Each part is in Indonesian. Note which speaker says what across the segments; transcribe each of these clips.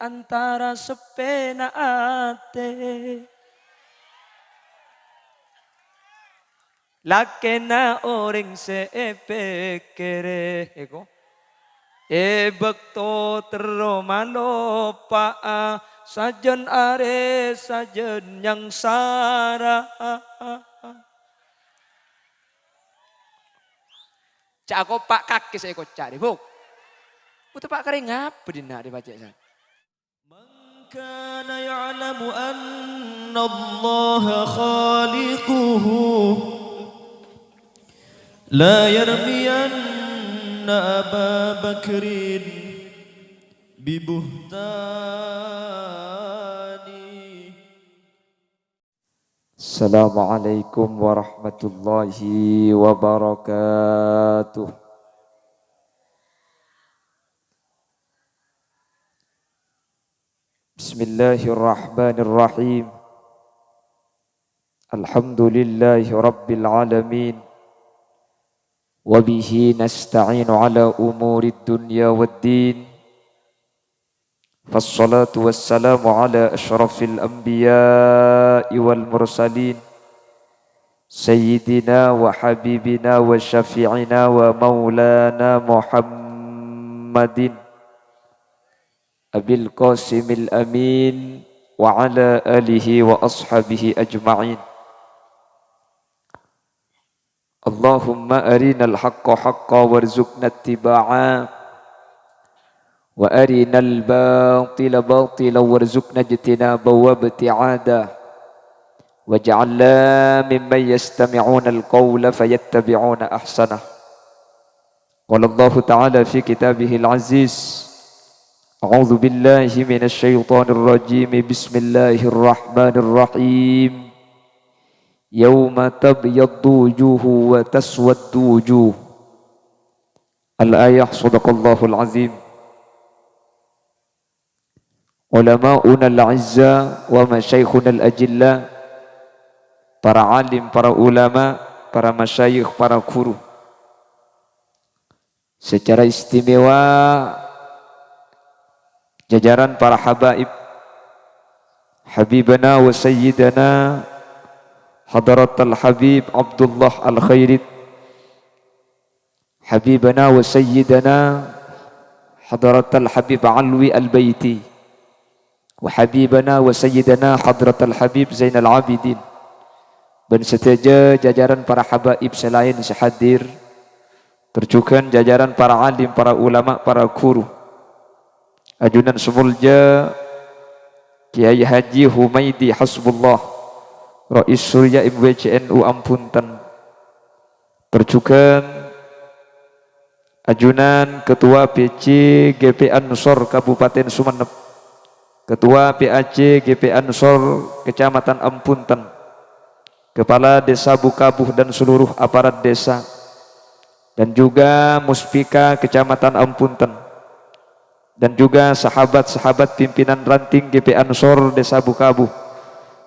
Speaker 1: antara sepena ate. Lakena oring sepekere eko. Bekto teromalo sajen are sajen yang sara. Cak aku pak kaki saya kocak deh buk. Putu pak kering ngapa dina dibaca saya. Man kana ya'lamu anna Allah khaliquhu la yarmiyanna Aba Bakrin bibuhtani. Assalamualaikum warahmatullahi wabarakatuh. Bismillahirrahmanirrahim. Alhamdulillahi rabbil alamin. Wabihi nasta'inu ala umurid dunya waddin. Fassalatu wassalamu ala ashrafil anbiya'i wal mursalin. Sayyidina wa habibina wa syafi'ina wa maulana Muhammadin Abil Qasimil Amin wa ala alihi wa ashabihi ajma'in. Allahumma arinal haqqa haqqa warzuqna ittiba'a wa arinal batila batila warzuqna ijtinaba wa ibti'ada waj'alna mimman yastami'una al-qawla fayattabi'una ahsanah. Qala Allah ta'ala fi kitabihil aziz, a'udzu billahi minasy syaithanir rajim, bismillahirrahmanirrahim. Yauma tabyaddu wujuhu wa taswaddu wujuh. Al-ayah, sadaqallahul azim. Ulama'una al-izza wa masyaikhuna al-ajilla, para alim, para ulama, para masyayikh, para guru, secara istimewa jajaran para habaib, habibana wa sayyidana Hadratul Habib Abdullah Al-Khairit, habibana wa sayyidana Hadratul Habib Alwi Al-Baiti, wa habibana wa sayyidana Hadratul Habib Zainal Abidin, dan seteja jajaran para habaib selain sehadir, terjukan jajaran para alim, para ulama, para guru, ajunan semulja Kiai Haji Humaidi Hasbullah Rais Surya MWCNU Ampunten, terjukan ajunan Ketua PC GP Ansor Kabupaten Sumeneb, Ketua PAC GP Ansor Kecamatan Ampunten, Kepala Desa Bukabuh dan seluruh aparat desa, dan juga Muspika Kecamatan Ampunten, dan juga sahabat-sahabat pimpinan ranting GP Ansor Desa Bukabuh,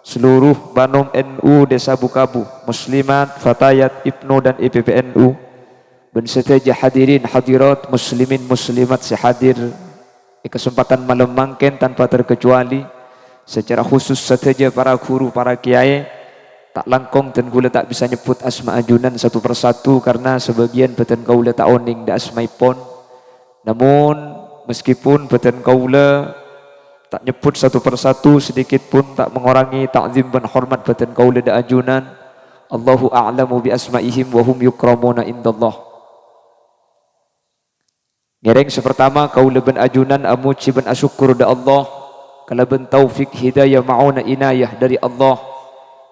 Speaker 1: seluruh Banom NU Desa Bukabuh, Muslimat, Fatayat, Ibnu dan IPPNU, dan seteja hadirin hadirat muslimin muslimat sehadir di kesempatan malam mangken tanpa terkecuali, secara khusus seteja para guru, para kiai, tak langkong dan gula tak bisa nyebut asma ajunan satu persatu karena sebagian beten kaula tak oning da asmaipon. Namun meskipun beten kaula tak nyebut satu persatu, sedikit pun tak mengurangi ta'zim dan hormat beten kaula da ajunan. Allahu a'lamu bi asma'ihim wa hum yukramuna indallah. Ngereng sepertama kaula ben ajunan amuci ben asyukur da Allah, kala ben taufik hidayah ma'una inayah dari Allah.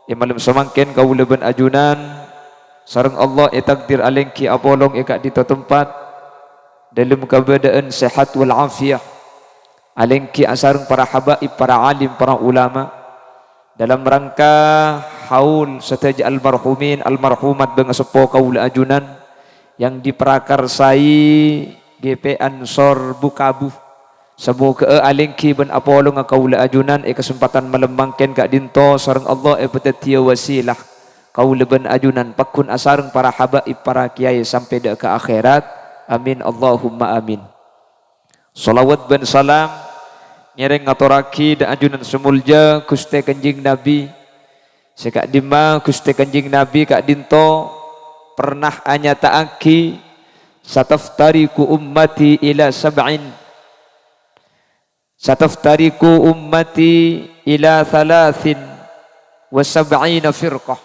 Speaker 1: Yang malam semangken kaula ben ajunan sareng Allah takdir alengki abolong eka di tempat dalam keadaan sehat wal afiyah. Alengki asareng para habaib, para alim, para ulama dalam rangka haul seteja almarhumin almarhumat dengan sepo kaula ajunan yang diprakarsai GP Ansor Bukabuh. Semoga alengki ben apolong kaula ajunan kesempatan melembangkan kak dinto sareng Allah petetia wasilah kaula ben ajunan pakun asareng para habaib, para kiai sampai ke akhirat. Amin Allahumma amin. Salawat ben salam nyereng ngaturaki da ajunan semulja Gusti Kanjeng Nabi sekak dima Gusti Kanjeng Nabi kak dinto pernah anyataaki sataftariku ummati ila sab'in sataftariku ummati ila thalathin wa sab'ina firqah,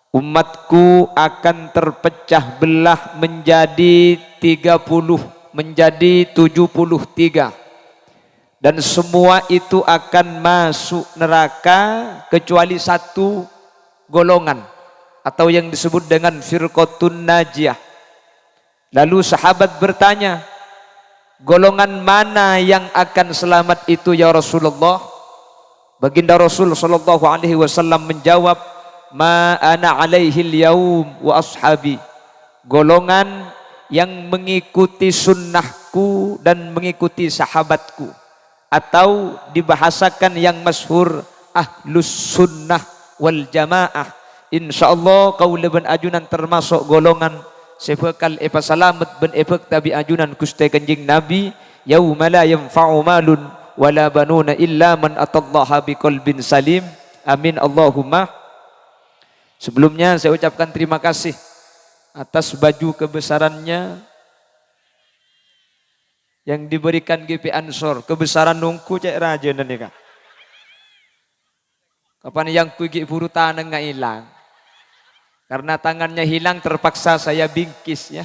Speaker 1: umatku akan terpecah belah menjadi 30, menjadi 73, dan semua itu akan masuk neraka kecuali satu golongan atau yang disebut dengan firqatun najiyah. Lalu sahabat bertanya, golongan mana yang akan selamat itu ya Rasulullah? Baginda Rasul sallallahu alaihi wasallam menjawab, ma ana alaihil yaum wa ashabi, golongan yang mengikuti sunnahku dan mengikuti sahabatku, atau dibahasakan yang masyhur ahlus sunnah wal jamaah. Insyaallah kaula ben ajunan termasuk golongan sebekal epa salamet ben efek tabi ajunan Gusti Kanjeng Nabi, yauma la yanfa'u malun wala banuna illa man atallaha biqalbin salim. Amin Allahumma. Sebelumnya saya ucapkan terima kasih atas baju kebesarannya yang diberikan GP Ansor. Kebesaran nungku cek raja nih kak. Kapan yang kuigi buru tangan nggak hilang, karena tangannya hilang terpaksa saya bingkis ya.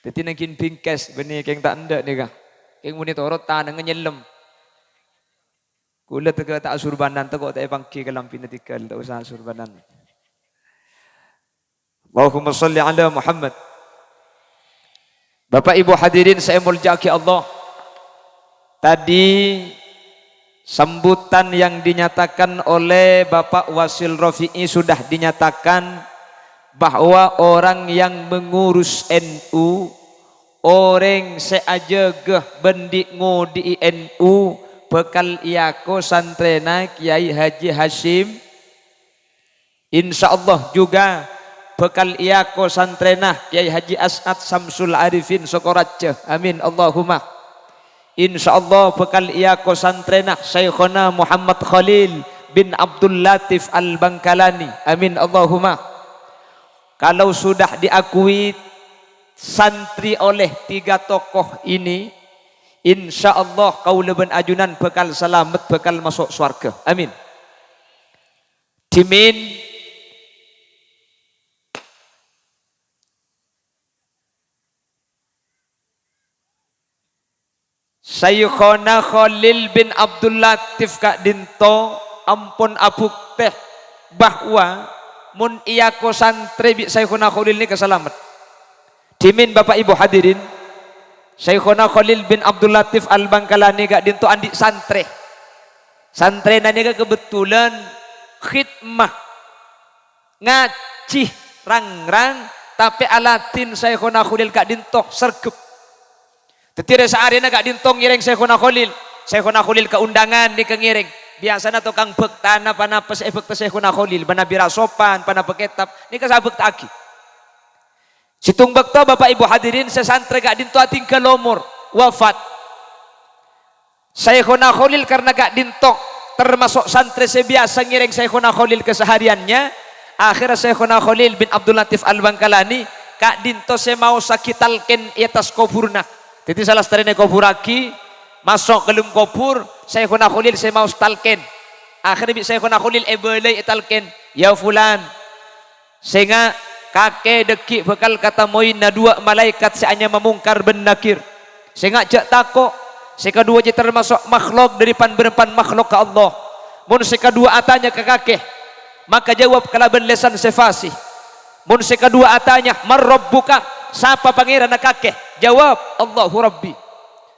Speaker 1: Jadi nangkin bingkes benih keng tak ndak nih kak. Keng monitorot tangan nyelem. Kula tega tak surbanan teko tak bangki kalam pinatikal tak usah surbanan. Allahumma salli ala Muhammad. Bapak Ibu hadirin saya muljaki Allah. Tadi sambutan yang dinyatakan oleh Bapak Wasil Rafi'i sudah dinyatakan bahwa orang yang mengurus NU, orang seaja geh bendik ngodi NU, bekal iako santrena Kiai Haji Hashim, insyaallah juga bekal iako santrena Kiai Haji As'ad Samsul Arifin Sokoraja. Amin Allahumma. Insyaallah bekal iako santrena Syekhona Muhammad Khalil bin Abdul Latif Al-Bangkalani. Amin Allahumma. Kalau sudah diakui santri oleh 3 tokoh ini, insyaallah kaula ben ajunan bekal selamat, bekal masuk surga. Amin. Dimin Syekhona Khalil bin Abdul Latif kak dinto ampun abuk teh bahwa mun iyako santri bi Syekhona Khalil ini kesalamat. Dimin Bapak Ibu hadirin, Syekhona Khalil bin Abdul Latif Al-Bangkalani gak dinto andi santre. Santre nani gak kebetulan khidmah ngaji rang-rang tapi alatin Syekhona Khalil gak dinto sergep. Tetire saarina gak dinto ngiring Syekhona Khalil. Syekhona Khalil keundangan di kengiring. Biasanya tukang bektana panapes efek Syekhona Khalil, bana birasopan, pana peketap, ini kasabek taki. Situng bekto Bapak Ibu hadirin sesantre gak dinto ating kelomor wafat. Syekhona Khalil karena gak dinto termasuk santri sebiasa ngiring Syekhona Khalil kesehariannya. Akhirnya Syekhona Khalil bin Abdul Latif Al-Bangkalani kak dinto se mau sakitalken iatas kuburna. Jadi salah seterine kuburaki masuk ke dalam kubur Syekhona Khalil se mau stalken. Akhirnya Syekhona Khalil ebelai italken ya fulan. Sehingga kakek dekik bekal kata moina 2 malaikat seanya memungkar ben nakir. Sehingga jak tako seka 2 je termasuk makhluk dari berpan makhluk ke Allah. Mun seka 2 atanya ke kakek maka jawab kalaban lesan sefasi. Mun seka 2 atanya marrabbuka, siapa pangeran kakek? Jawab Allahu Rabbi.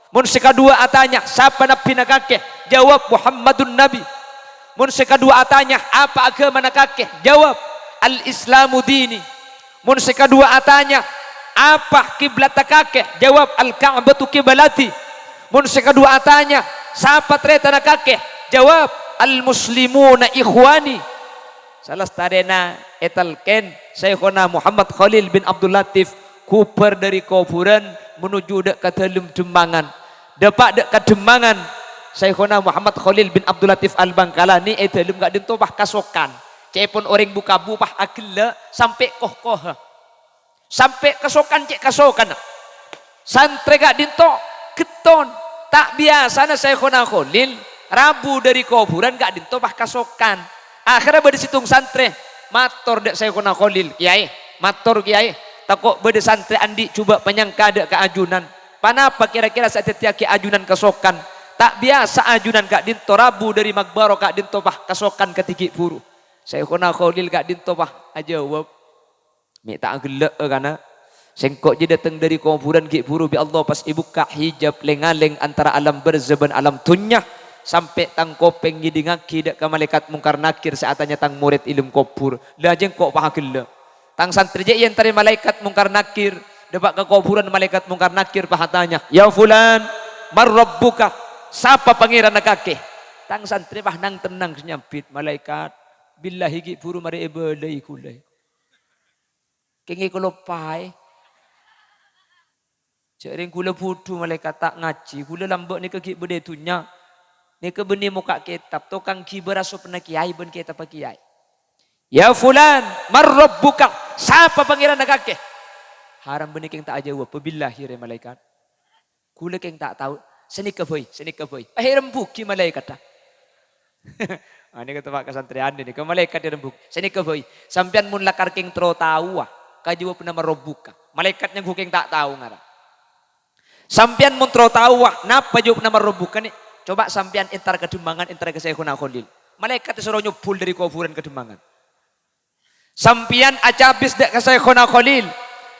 Speaker 1: Mun seka 2 atanya siapa nabi kakek? Jawab Muhammadun Nabi. Mun seka 2 atanya apa agama kakek? Jawab Al-Islamu dini. Mun seka 2 atanya apa kiblat kakek? Jawab Al-Ka'batu kiblati. Mun seka 2 atanya siapa treta kakek? Jawab Al-Muslimuna ikhwani. Salah starena etalken Syekhona Muhammad Khalil bin Abdul Latif kuper dari kuburan menuju dek ke dalam Demangan. Depak dek ke Demangan
Speaker 2: Syekhuna Muhammad Khalil bin Abdul Latif Al-Bangkalani edelum gak dinto bah kasokan. Cepon orang buka bupah akila sampai koh-koh. Sampai kasokan cek kasokan. Santre gak dinto keton. Tak biasa na Syekhuna Khalil rabu dari kuburan gak dinto bah kasokan. Akhirnya bade situng santre mator dek Syekhuna Khalil kiai, mator kiai. Takut bade santre andi coba penyangka dek keajunan. Panapa kira-kira saat tiaki ajunan kasokan? Tak biasa ajunan kak dinto rabu dari magbaro kak dinto bah kasokan ketiki puru. Syekhuna Khalil kak dinto bah ajawab. Mi tak gelek kana. Sengkok je datang dari kuburan ki puru bi Allah pas ibu kak hijab lengaleng antara alam berzaban alam tunyah sampai tang kopeng ngidingaki dak ka malaikat mungkar nakir saatanya tang murid ilmu kubur. Lah jeng kok bah gelek. Tang santri je yang tari malaikat mungkar nakir depak ke kuburan malaikat mungkar nakir pahatanya. Ya fulan, mar rabbuka? Siapa pangeran nakake? Tang santri bah nang tenang senyapit malaikat. Billahi ki puru mari ebelai kulai. Kengi kulo pai. Cering kula putu malaikat tak ngaji. Kula lambak ni keki bede tunya. Ni ke beni muka kitab. Tokang ki beraso pernah kiai ben kitab kiai. Ya fulan, mar rabbuka? Siapa pangeran nakake? Haram benih keng tak jawab. Billahi re malaikat. Kula keng tak tahu. Seni keboy. Rembuki malaikat dah. Ini kata pak kesantrian ini. Ke malaikat dirembuk. Seni keboy. Sampian mun lakar keng tro tahu. Kajawab nama rabbuka. Malaikatnya gue keng tak tahu ngara. Sampian mun tro tahu. Napa jawab nama rabbuka nih? Coba sampian entar kedemangan entar ke Syekhuna Khalil. Malaikat disuruh nyupul dari kuburan kedemangan. Sampian acabis dek ke Syekhuna Khalil.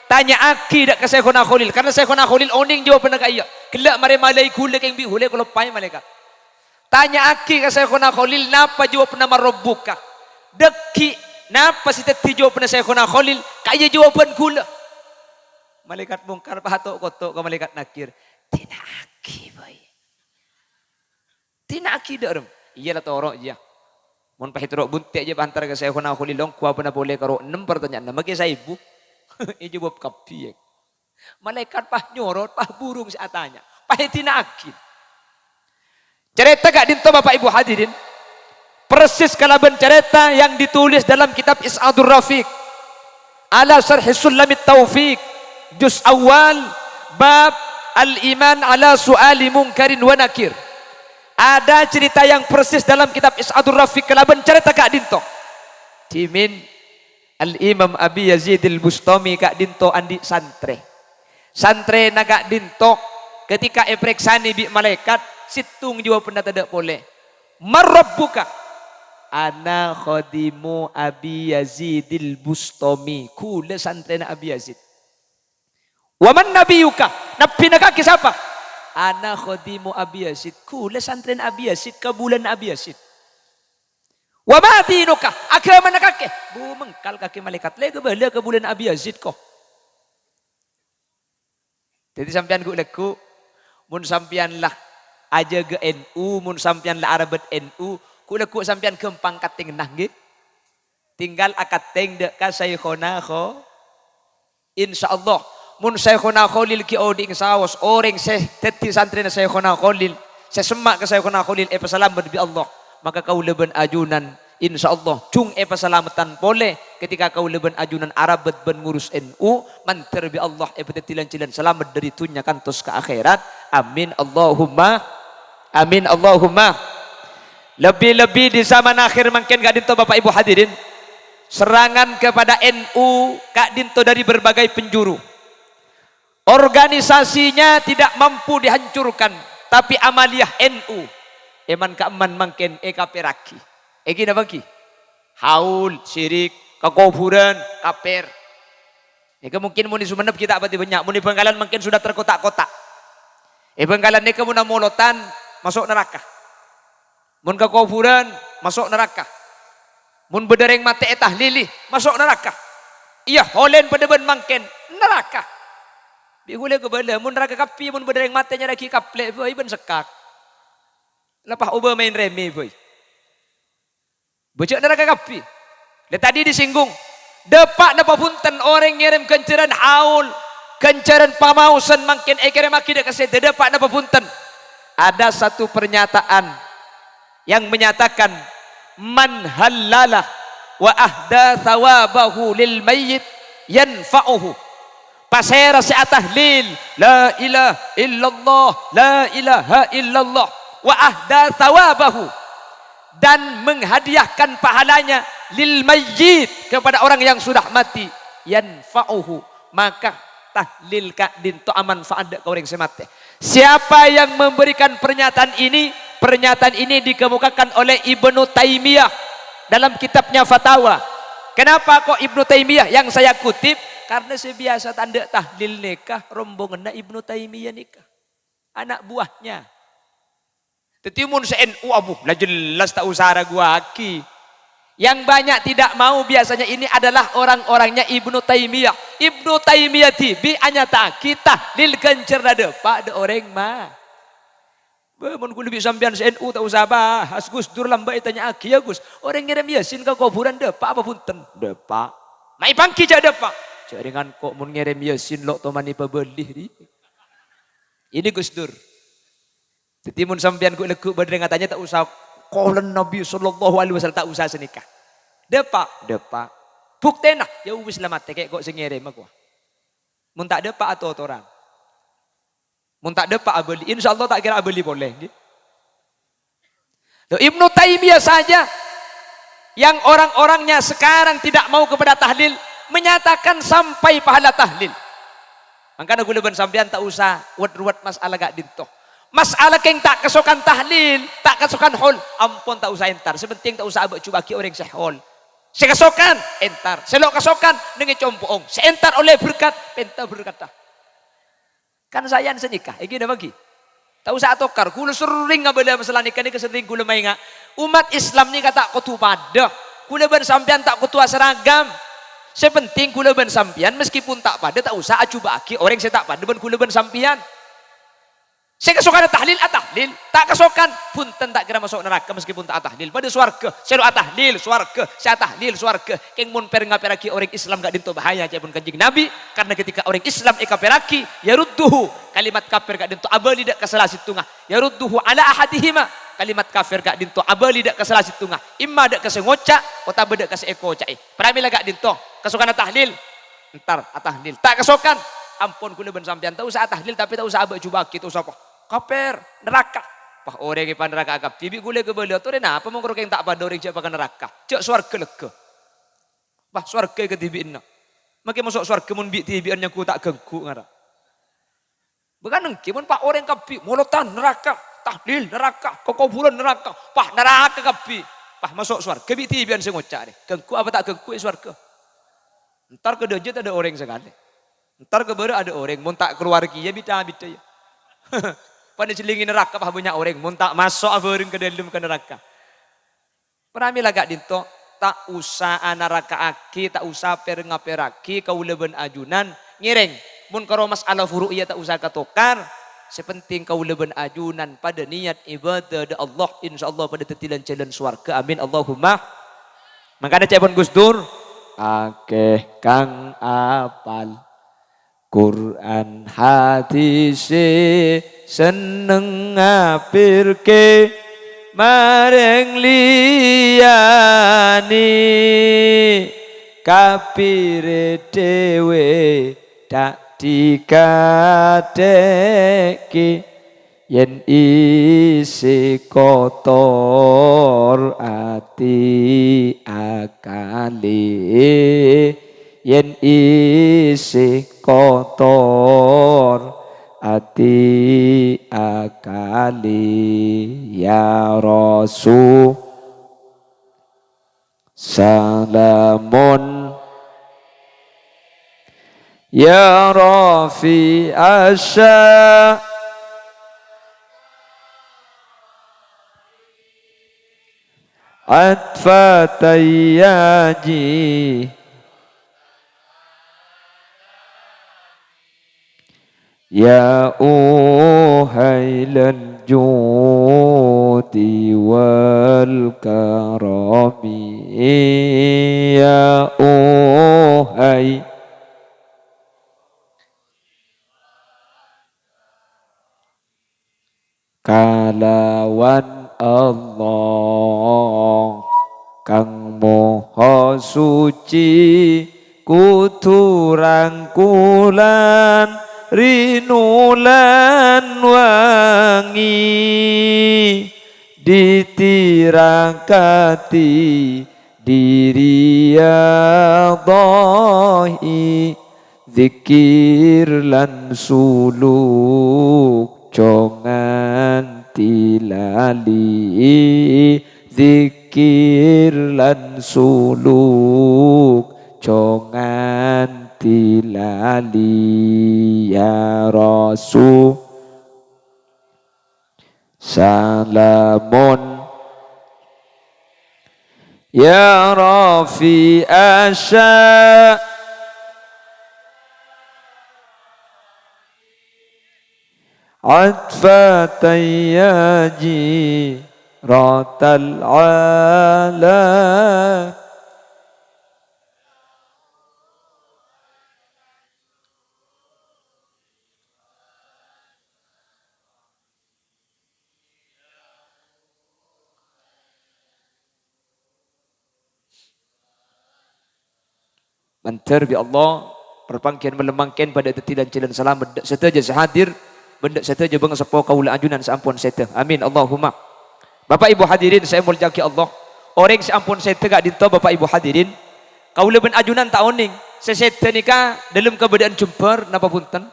Speaker 2: Tanya aki dak ke Syekhuna Khalil. Karena Syekhuna Khalil oning jawab pernah kaya. Kelak mari malai kulek yang bihule kalau pai malaikat. Tanya aki ke Syekhuna Khalil. Napa jawab nama rabbuka? Deki. Napa si teti jawab pernah Syekhuna Khalil. Kaya jawaban kula. Malaikat mungkar pahatok kotok ke malaikat nakir. Tina aki boy. Tina aki dak rem. Iyalah torok iya. Mun pahit rok bunti aja bantar ke Syekhuna Khalil. Long kuah pernah boleh karo 6 pertanyaan. Nama kisah ibu. Ini jawab kapi. Malaikat pah nyorot, pah burung saatanya. Pahitina akid. Cerita gak dinto Bapak Ibu hadirin. Persis kalaban cerita yang ditulis dalam kitab Is'adur Rafiq. Ala Syarhi Sulamit Taufiq. Juz awal. Bab Al-Iman ala Su'ali Munkarin wa Nakir. Ada cerita yang persis dalam kitab Is'adur Rafiq. Kalaban cerita gak dinto. Cimin. Al-Imam Abi Yazid Al-Bustami kak dinto andi santre. Santre na kak dinto ketika epreksani bi malaikat situng jawab pernah tidak boleh. Marrabbuka? Ana khadimu Abi Yazid Al-Bustami. Kule santre na Abi Yazid. Waman nabiyuka? Nabi na kaki siapa? Ana khadimu Abi Yazid. Kule santre na Abi Yazid. Kabulan na Abi Yazid. Wa matinuka agama nakake bu mengkal kaki malaikat lego bala ke bulan Abi Yazid kok. Jadi sampean gue leku mun sampean lah aja ke NU mun sampean lah Arabat NU ku leku sampean kempang kating nah nggih. Tinggal akad teng dek ka Syekhuna kho. Insyaallah mun Syekhuna Khalil ki oding sawas orang teti santri na Syekhuna Khalil semak ke Syekhuna Khalil pesalam bi Allah. Maka kau leben ajunan insyaallah cung pasalamatan boleh ketika kau leben ajunan Arabat ben ngurus NU manter bi Allah petetilan-tilan selamat dari dunia kantos ke akhirat amin Allahumma amin Allahumma. Lebih-lebih di zaman akhir mungkin gak dinto Bapak Ibu hadirin serangan kepada NU kak dinto dari berbagai penjuru. Organisasinya tidak mampu dihancurkan tapi amaliyah NU eman keeman mangken kaperaki. Egi na bagi? Haul, syirik, kekufuran, kafir. Eka mungkin muni Sumenep kita abadi banyak. Muni Bengkalan mungkin sudah terkotak-kotak. Bengkalan neka muna molotan masuk neraka. Mun kekufuran masuk neraka. Mun bedereng mate tahlili masuk neraka. Iya, holen pedeben mangken neraka. Bihule ke bala mun neraka kapi mun bedereng matenya lagi kaple boy ben sekak. Lepas ubah main remi boy. Bocok neraka kapi. Dia tadi disinggung. Depak napa punten orang ngirim kenceran haul, kenceran pamausan mangkin kirim aki dak kasih depak napa punten. ada satu pernyataan yang menyatakan man halalah wa ahda thawabahu lil mayyit yanfa'uhu. Pasera si tahlil la ilaha illallah la ilaha illallah wa ahda thawabahu, dan menghadiahkan pahalanya lil mayyit kepada orang yang sudah mati, yanfa'uhu, maka tahlil ka dinto aman faada ka orang semate. Siapa yang memberikan pernyataan ini dikemukakan oleh Ibnu Taimiyah dalam kitabnya Fatawa. Kenapa kok Ibnu Taimiyah yang saya kutip? Karena sebiasa tanda tahlil nikah rombongan Ibnu Taimiyah nikah, anak buahnya. Tetimun se-NU abu lah jelas tak usah ragu aki. Yang banyak tidak mau biasanya ini adalah orang-orangnya Ibnu Taimiyah. Ibnu Taimiyah tibi anyata kita lil kencer ada pak de orang mah. Mun ku lebih sampean se-NU tak usah bahas Gus Dur lambai tanya aki ya Gus. Orang ngirim yasin ke kuburan depa apa punten? Depa. Mai pangki ja depa. Jaringan kok mun ngirim yasin lok to mani pebelih di. Ini Gus Dur. Jadi mun sampean ku lekuk badre ngatanya tak usah Qaulan Nabi sallallahu alaihi wasallam tak usah senikah. Depa. Buktena ya wis lamate kayak kok sing ngirim aku. Mun tak depa atau orang. Mun tak depa abeli, insyaallah tak kira abeli boleh nggih. Ibnu Taimiyah saja yang orang-orangnya sekarang tidak mau kepada tahlil menyatakan sampai pahala tahlil. Makanya gula ban sampean tak usah wad-wad masalah gak dintoh. Masalah keng tak kesokan tahlil, tak kesokan hol, ampun tak usah entar. Sepenting tak usah abak cuba ki orang sehol. Sekesokan entar, selok kesokan dengan compoong. Seentar oleh berkat, penta berkat dah. Kan saya senikah, iki dah bagi. Tak usah atokar, kula sering ngabala masalah nikah ni kesering kula mainga. Umat Islam ni kata kutu pada, kula ban sampean tak kutu seragam. Sepenting kula ban sampean meskipun tak pada tak usah acuba aki orang saya tak pada ban kula ban sampean. Saya kesokan tahlil tahlil, tak kesokan punten tak kira masuk neraka meskipun tak tahlil. Pada swarga, saya doa tahlil swarga, saya tahlil swarga. Keng mun per ngaperaki orang Islam gak dinto bahaya cepun kanjeng Nabi, karena ketika orang Islam ekaperaki yarudduhu, kalimat kafir gak dinto abali dak keselasit tungah. Yarudduhu ala ahadihima, kalimat kafir gak dinto abali dak keselasit tungah. Imma dak kesengoca atau dak keseko cai. Pramila gak dinto kesokan tahlil, entar tahlil. Tak kesokan ampun kula ben sampean tak usah tahlil tapi tak usah abak coba kita usah apa. Kaper neraka. Pah orang yang neraka akap. Bibi gule ke beliau tu dena apa menguruk yang tak pada orang cak pakai neraka. Cak swarga lega. Pah swarga ke tibi inna. Makin masuk swarga mun bi tibi nya ku tak gengku ngara. Bukan nengki mun pak orang kapi molotan neraka, tahlil neraka, kekuburan neraka. Pah neraka kapi. Pah masuk swarga bi tibi an sengocak deh. Gengku apa tak gengku swarga. Ntar ke dejit ada orang sekali. Ntar ke bara ada orang mun tak keluar kiye bita ya. Pada celingin neraka pah banyak orang mun tak masuk abeureng ke dalam ke neraka. Pramila gak dinto tak usah neraka aki, tak usah ngaperaki kaula ben ajunan ngireng. Mun karo masalah furu'iyah tak usah katokar. Sepenting kaula ben ajunan pada niat ibadah da Allah insyaallah pada tetilan jalan swarga. Amin Allahumma. Makanya cepon Gus Dur akeh kang apal Quran hadis seneng ngapirke mareng liyani kapire dewe tak dikadeki yen isi kotor ati akali yen isi kotor ati akali ya Rasul salamun ya Rafi asya atfatayyaji ya uhailal judi wal karami ya uhai ka
Speaker 1: Allah kang moho suci kudu rangkulan rinulan wangi ditirakati diriyadhahi zikir lan suluk jongan tilali zikir lan suluk jongan tilali ya Rasul salamun ya Rafi asya atfatayyaji ratal ala mantar bi Allah perpangkian melemangkan pada tetilan cilan salam bendak setaja sehadir bendak setaja bang sepo kaula ajunan seampun seta amin Allahumma. Bapak Ibu hadirin saya muljaki Allah orang seampun seta gak dinto Bapak Ibu hadirin kaula ben ajunan tak oning seseta nika dalam keadaan jemper napa punten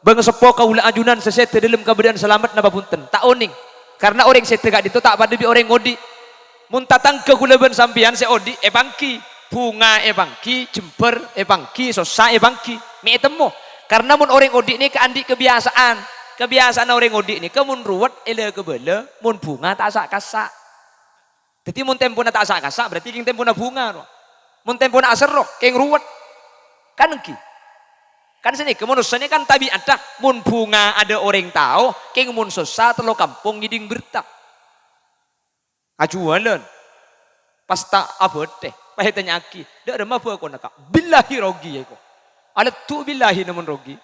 Speaker 1: bang sepo kaula ajunan seseta dalam keadaan selamat napa punten tak oning karena orang seta gak dinto tak pada bi orang ngodi mun tatang ke kula ben sampean se odi bangki bunga bangki, jemper bangki, sosa bangki, mi temu. Karena mun orang odik ni keandi kebiasaan orang odik ni kemun ruwet ele kebele, mun bunga tak sak kasak. Jadi mun tempona tak sak kasak berarti king tempona bunga. Mun tempona aserok king ruwet. Kan engki. Kan sini kemunusan ni kan tabiat dah. Mun bunga ada orang tahu, king mun sosa telo kampung ngiding bertak. Ajualan. Pas tak abot teh. Pahit tanya aki, dak ada apa aku nak? Billahi rogi aku. Alat tu billahi namun rogi.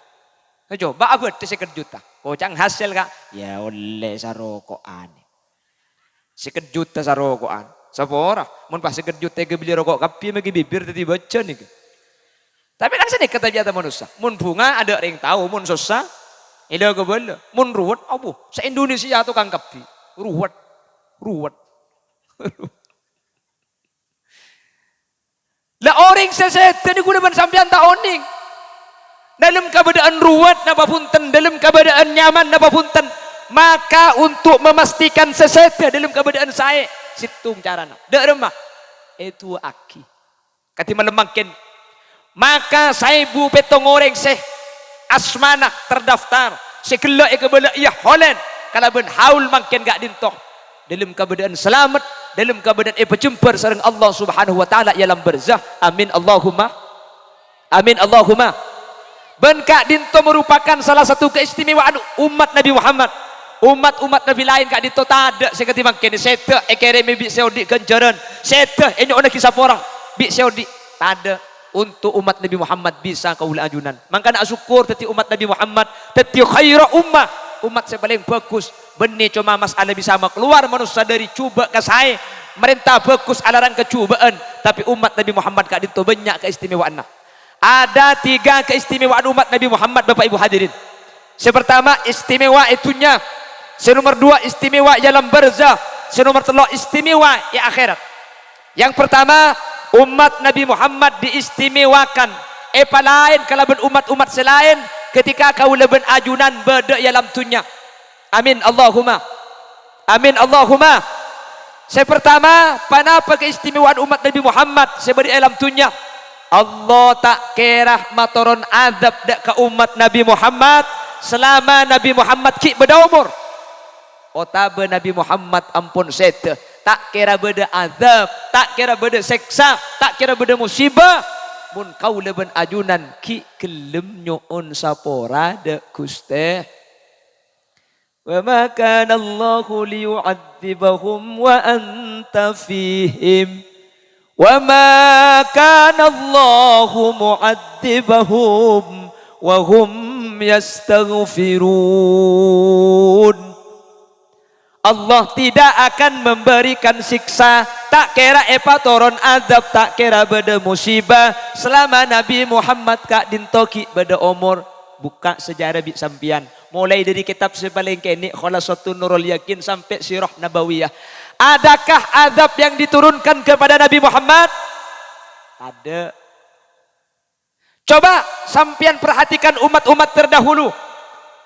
Speaker 1: Coba abot sekian juta. Kocang hasil kak? Ya oleh sarokokan. Sekian juta sarokokan. Sapora, mun pas sekian juta ke beli rokok kapi magi bibir tadi baca nih. Tapi kan sedikit aja manusia. Mun bunga ada orang tahu, mun susah, ini aku bela. Mun ruwet, abu. Se Indonesia tu kan kapi, ruwet. Lah orang seseten ni guna sampean tak oning. Dalam keadaan ruwet napa punten, dalam keadaan nyaman napa punten. Maka untuk memastikan seseten dalam keadaan saya, situng carana. Dak remah. Itu aki. Kati melemangkin. Maka saya bu petong orang seh asmana terdaftar. Sekela kebala iya Holland. Kalau ben haul makin gak dintoh. Dalam keadaan selamat, dalam keadaan berjumpa sareng Allah Subhanahu wa taala ialam barzah. Amin Allahumma. Amin Allahumma. Ben kak dinto merupakan salah satu keistimewaan umat Nabi Muhammad. Umat-umat Nabi lain kak dinto tak ada sekati mangkene seta ekereme bi seodi kenjaran. Seta enyo ona kisah porah bi seodi tak ada. Untuk umat Nabi Muhammad bisa kaula ajunan. Maka nak syukur teti umat Nabi Muhammad teti khaira ummah. Umat saya paling bagus. Benih cuma masalah bisa keluar manusia dari cuba ke saya. Merintah bagus alarang kecubaan. Tapi umat Nabi Muhammad kak dinto banyak keistimewaan. Ada 3 keistimewaan umat Nabi Muhammad Bapak Ibu hadirin. Yang pertama istimewa itunya. Yang nomor 2 istimewa dalam barzah. Yang nomor 3 istimewa ya akhirat. Yang pertama umat Nabi Muhammad diistimewakan. Lain kalau umat-umat selain ketika kau leben ajunan beda dalam dunia. Amin Allahumma. Amin Allahumma. Yang pertama, kenapa keistimewaan umat Nabi Muhammad sebagai dalam dunia? Allah tak kira matoron azab dak ke umat Nabi Muhammad selama Nabi Muhammad ki beda umur. Otabe Nabi Muhammad ampun sete. Tak kira beda azab, tak kira beda seksa, tak kira beda musibah. Mun kau leben ajunan ki kelem nyoon sapora de kuste. Wa ma kana Allahu liyu'adzibahum wa anta fihim. Wa ma kana Allahu mu'adzibahum wa hum yastaghfirun.
Speaker 2: Allah tidak akan memberikan siksa, tak kira epa toron azab, tak kira beda musibah selama Nabi Muhammad kak dintoki beda umur. Buka sejarah bi sampian mulai dari kitab sepaling kini Khalasatun Nurul Yakin sampai Sirah Nabawiyah. Adakah azab yang diturunkan kepada Nabi Muhammad? Ada. Coba sampian perhatikan umat-umat terdahulu.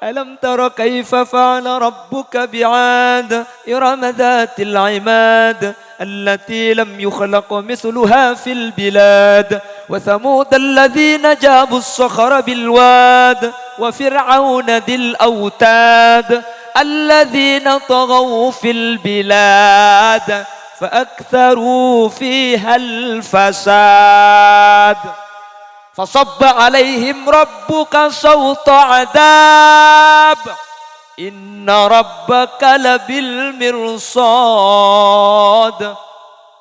Speaker 2: Alam tara kaifa fa'ala rabbuka bi'ad iram dhatil 'imad allati lam yukhlaq mithluha fil bilad wa thamud alladhina jabu as-sakhara bil wad wa fir'auna dhil autad alladhina taghaw fil bilad fa aktharu fiha al fasad. Fasabba alaihim rabbuka sawta adab inna rabbaka labil mirsad.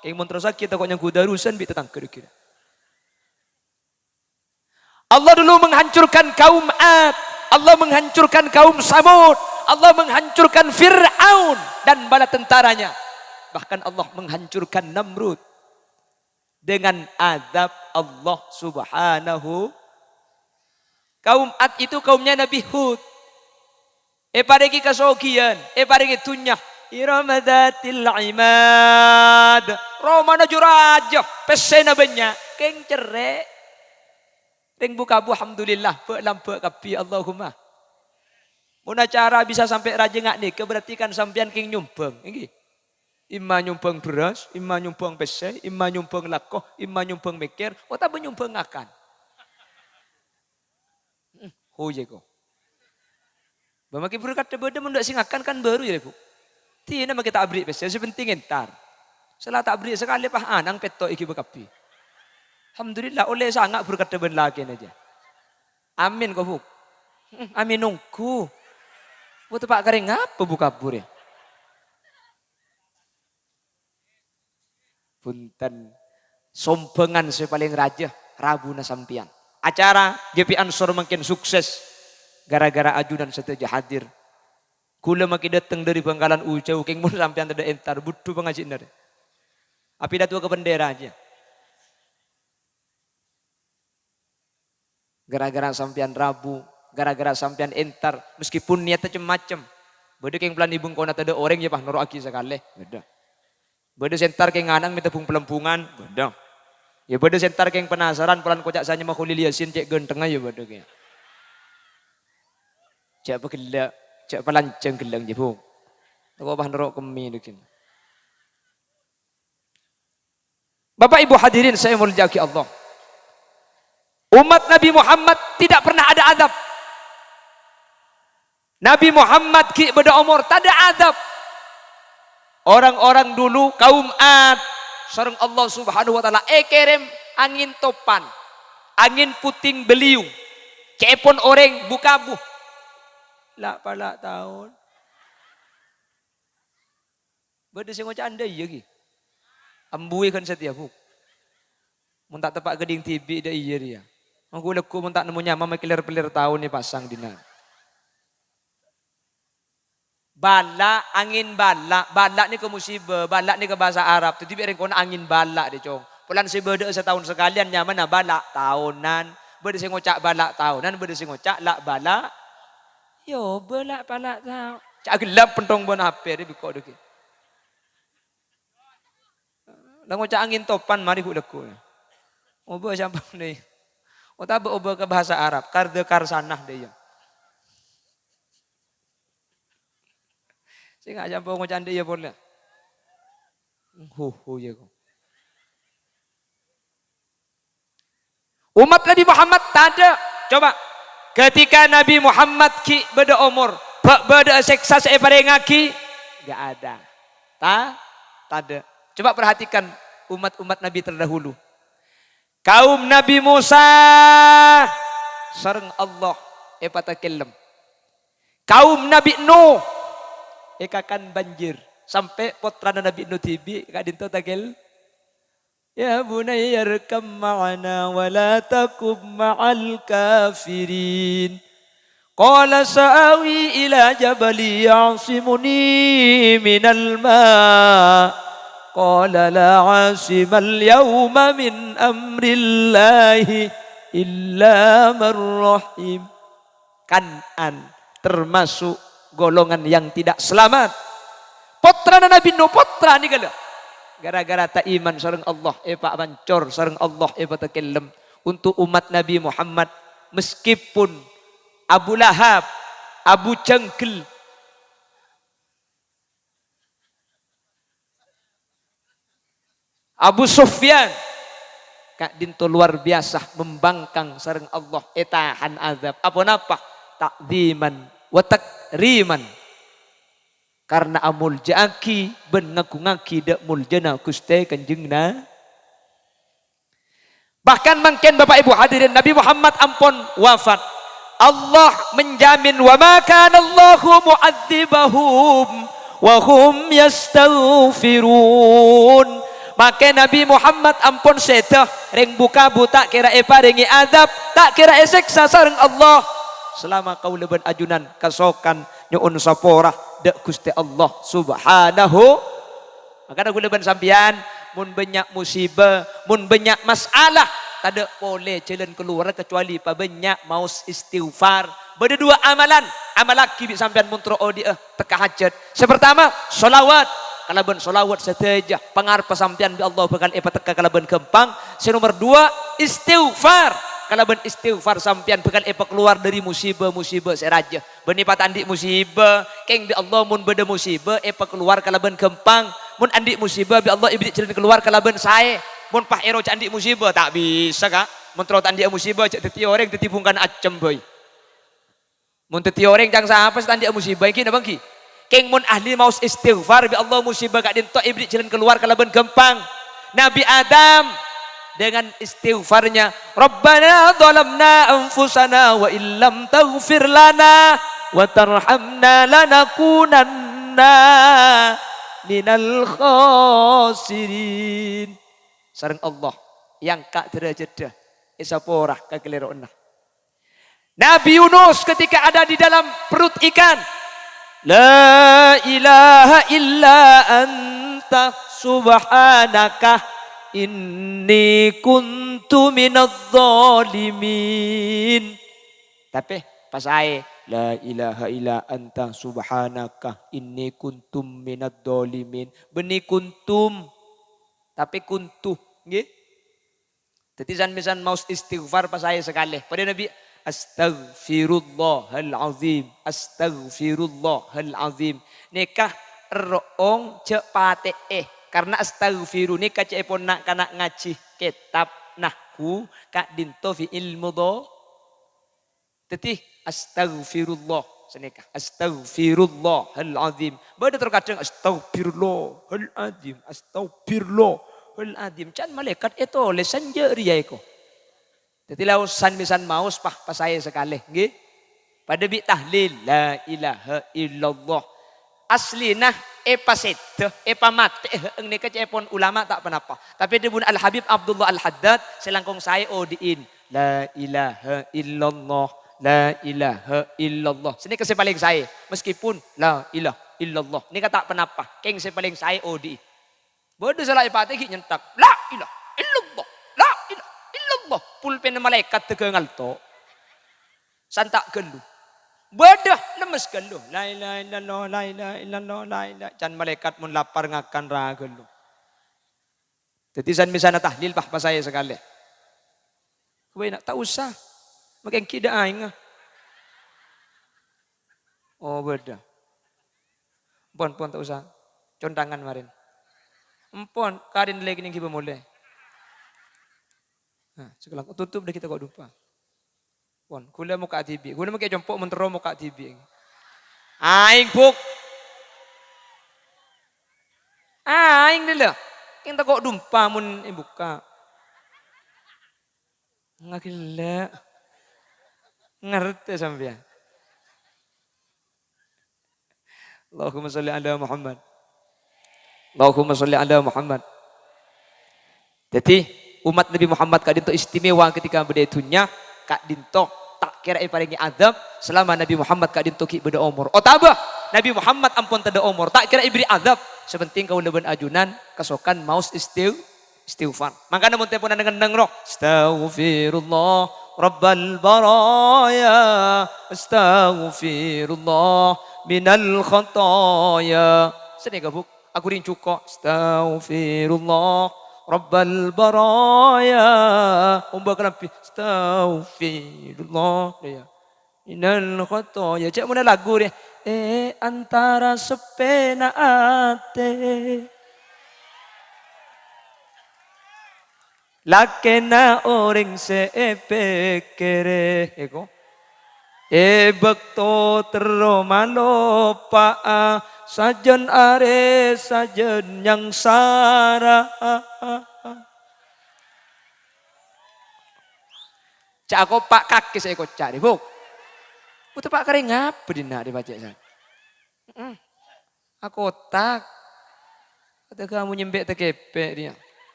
Speaker 2: Kayak montra sakit kok yang kudarusan bi tetang kira-kira. Allah dulu menghancurkan kaum Ad, Allah menghancurkan kaum Samud, Allah menghancurkan Fir'aun dan bala tentaranya. Bahkan Allah menghancurkan Namrud dengan azab Allah subhanahu. Kaum Ad itu kaumnya Nabi Hud. Parigi kasogian, parigi tunyah. Iramadatil imad. Romana juraja, pesena banyak. Keng cerek. Ring buka bu alhamdulillah. Lampu kapi Allahumma. Muna cara bisa sampai raja ngak nih. Berarti kan sampean king nyumbang. Ini. Ima nyumbang beras, ima nyumbang pesai, ima nyumbang lakoh, ima nyumbang mikir, kota menyumbang akan. Hoje ko. Bamaki berkat beda mendak singakan kan baru ya bu. Tina maki tak abri pesai, sepenting entar. Setelah tak abri sekali pah anang peto iki bekapi. Alhamdulillah oleh sangat berkat beda lagi aja. Amin ko bu. Amin nungku. Buat pak kering apa buka kabur ya? Punten sompengan sepaling raja Rabu na sampian. Acara GP Ansor makin sukses gara-gara ajudan seteja hadir. Kula makin datang dari Bangkalan Ujau keng mun sampean tada entar butuh pengajin dari. Api datu ke bendera aja. Gara-gara sampean Rabu, gara-gara sampean entar meskipun niatnya macam-macam. Beda keng pelan ibung kona tada orang ya pah noro aki sekali. Beda. Beda sentar keng anang minta pung pelempungan, beda. Ya beda sentar keng penasaran pelan kocak sanya mah Khalil Yasin cek genteng aja beda keng. Cek apa gelak, cek pelanceng gelang je pung. Tako bah nerok kemi dukin. Bapak Ibu hadirin saya muliakan Allah. Umat Nabi Muhammad tidak pernah ada adab. Nabi Muhammad ki beda umur tak ada adab. Orang-orang dulu kaum Ad sareng Allah Subhanahu wa taala kerem angin topan, angin puting beliung, cepon orang bukabuh. Lah pala tahun. Beda sing ngocak anda iya ki. Ambui kan setiap huk. Mun tak tepak geding tibi dah iya dia. Aku leku mun tak nemu nyama mekiler-pelir tahun ni pasang dina. Bala, angin bala, bala ni ke musibah, bala ni ke bahasa Arab. Jadi biar kau angin bala deh cong. Pulan si beda setahun sekalian nyaman bala tahunan, beda si ngocak bala tahunan, beda si ngocak lak bala. Yo bala bala tahu. Cak gelap pentong bon HP dia biko deki. Lah ngocak angin topan mari ku leku. Oba siapa ni? Ota oba ke bahasa Arab, karde karsanah deh ya. Saya nggak sampai ngocak dia boleh. Ya kok. Umat Nabi Muhammad tak ada. Coba. Ketika Nabi Muhammad ki beda umur. Beda seksa seepare ngaki. Gak ada. Tak ada. Coba perhatikan umat-umat Nabi terdahulu. Kaum Nabi Musa. Sareng Allah. Epatakelem. Kaum Nabi Nuh. Ekakan banjir sampai potrana Nabi Nuh tibi kadinto tagel ya bunayya yarkam ma'ana wa la takum ma'al kafirin Qala sa'awi ila jabali ya'simuni minal ma' qala la 'asimal yawma min amrillahi illa man rahim. Kan'an termasuk golongan yang tidak selamat. Putra Nabi Nuh putra ni kala. Gara-gara tak iman sareng Allah pak bancor sareng Allah pak takellem untuk umat Nabi Muhammad meskipun Abu Lahab, Abu Jangkil, Abu Sufyan, Kak Dinto luar biasa membangkang sareng Allah etahan azab. Apa napa? Takdiman wa takriman. Karena amul jaki ben ngaku-ngaki dak muljana Gusti Kanjengna. Bahkan mungkin Bapak Ibu hadirin Nabi Muhammad ampun wafat. Allah menjamin wa ma kana Allahu mu'adzibahum wa hum yastaghfirun. Maka Nabi Muhammad ampun sedah ring buka buta kira ringi adab tak kira siksa sareng Allah selama kau leben ajunan kasokan nyuun saporah dak Gusti Allah subhanahu. Maka aku leben sampian mun banyak musibah mun banyak masalah tak boleh jalan keluar kecuali banyak mau istighfar. Beda dua amalan amal laki sampean mun tro dia teka hajat. Sepertama solawat. Kalaban solawat saja pengarep sampean bi Allah bakal teka kalaban gempang. Nomor dua istighfar. Kalaban istighfar sampean bakal keluar dari musibah-musibah seraja. Benipat andi musibah keng bi Allah mun beda musibah keluar kalaban gempang. Mun andi musibah bi Allah iblis jalan keluar kalaban sae. Mun pah ero candi musibah tak bisa kak. Mun terus andi musibah cak teti orang teti bungkan acem boy. Mun teti orang jang sapa andi musibah iki bang ki. Keng mun ahli mau istighfar bi Allah musibah gak dinto iblis jalan keluar kalaban gempang. Nabi Adam dengan istighfarnya Rabbana zalamna anfusana wa illam taghfir lana wa tarhamna lanakunanna minal khasirin. Sareng Allah yang kak derajat isaporah kagelerona. Nabi Yunus ketika ada di dalam perut ikan, la ilaha illa anta subhanaka inni kuntu minadz zalimin. Tapi pas ae la ilaha illa anta subhanaka inni kuntum minadz zalimin. Beni kuntum tapi kuntuh nggih. Dadi misan mau istighfar pas saya sekali. Pada Nabi astaghfirullahal azim, astaghfirullahal azim. Nikah roong cepate karena astaghfiru nikah cepon nak kana ngaji kitab nahwu kak dinto fi ilmu do. Dadi astaghfirullah senikah astaghfirullahal azim. Bada terkadang astaghfirullahal azim, astaghfirullah azim. Can malaikat itu lesan je riya ko. Jadi lausan misan maus pas saya sekali, nggih. Pada bi tahlil la ilaha illallah. Aslina paset, pamate eng nika cepon ulama tak penapa. Tapi dibun Al Habib Abdullah Al Haddad selangkong saya odiin la ilaha illallah, la ilaha illallah. Sini kasih paling saya meskipun la ilaha illallah. Nika tak penapa. Keng saya paling saya odi. Bodoh salah ipate ki nyentak. La ilaha illallah. La ilaha illallah. Pulpen malaikat tegengal to. Santak gelu. Bodoh lemes gelu. La ilaha illallah, la ilaha illallah, la ilaha. Can malaikat mun lapar ngakan ra gelu. Jadi san misana tahlil pah pas saya sekali. Kowe nak tak usah. Makin kida aing. Oh bodoh. Pon tak usah. Contangan marin. Empon, karin lagi ning kiba mulai. Nah, sekelang tutup dah kita kok lupa. Pon, kula muka TV. Kula make jompok mentero muka TV. Aing buk. Aing dulu. Kita kok dumpa mun buka. Ngagila. Ngerti sampean. Allahumma sholli ala Muhammad. Allahumma sholli ala Muhammad. Jadi umat Nabi Muhammad kak dinto istimewa ketika berdaya dunia kak dinto tak kira paringi azab selama Nabi Muhammad kak dintoki beda umur. Otabah Nabi Muhammad ampun tada umur tak kira ibri azab. Sepenting kau leben ajunan kasokan maus istighfar. Maka namun telepon dengan roh. Astaghfirullah Rabbal baraya. Astaghfirullah minal khataya. Sedih gabuk. Aku rincu kok. Astaghfirullah Rabbal baraya. Umbah kenapa? Astaghfirullah. Minal khataya. Cak mana lagu dia? Antara sepena ate lakena orang sepekere eko bekto teromalopa sajen are sajen yang sara cak aku pak kaki saya kok cari buk putu pak kering apa dina dibaca saya aku otak kata kamu nyembek tekepek dia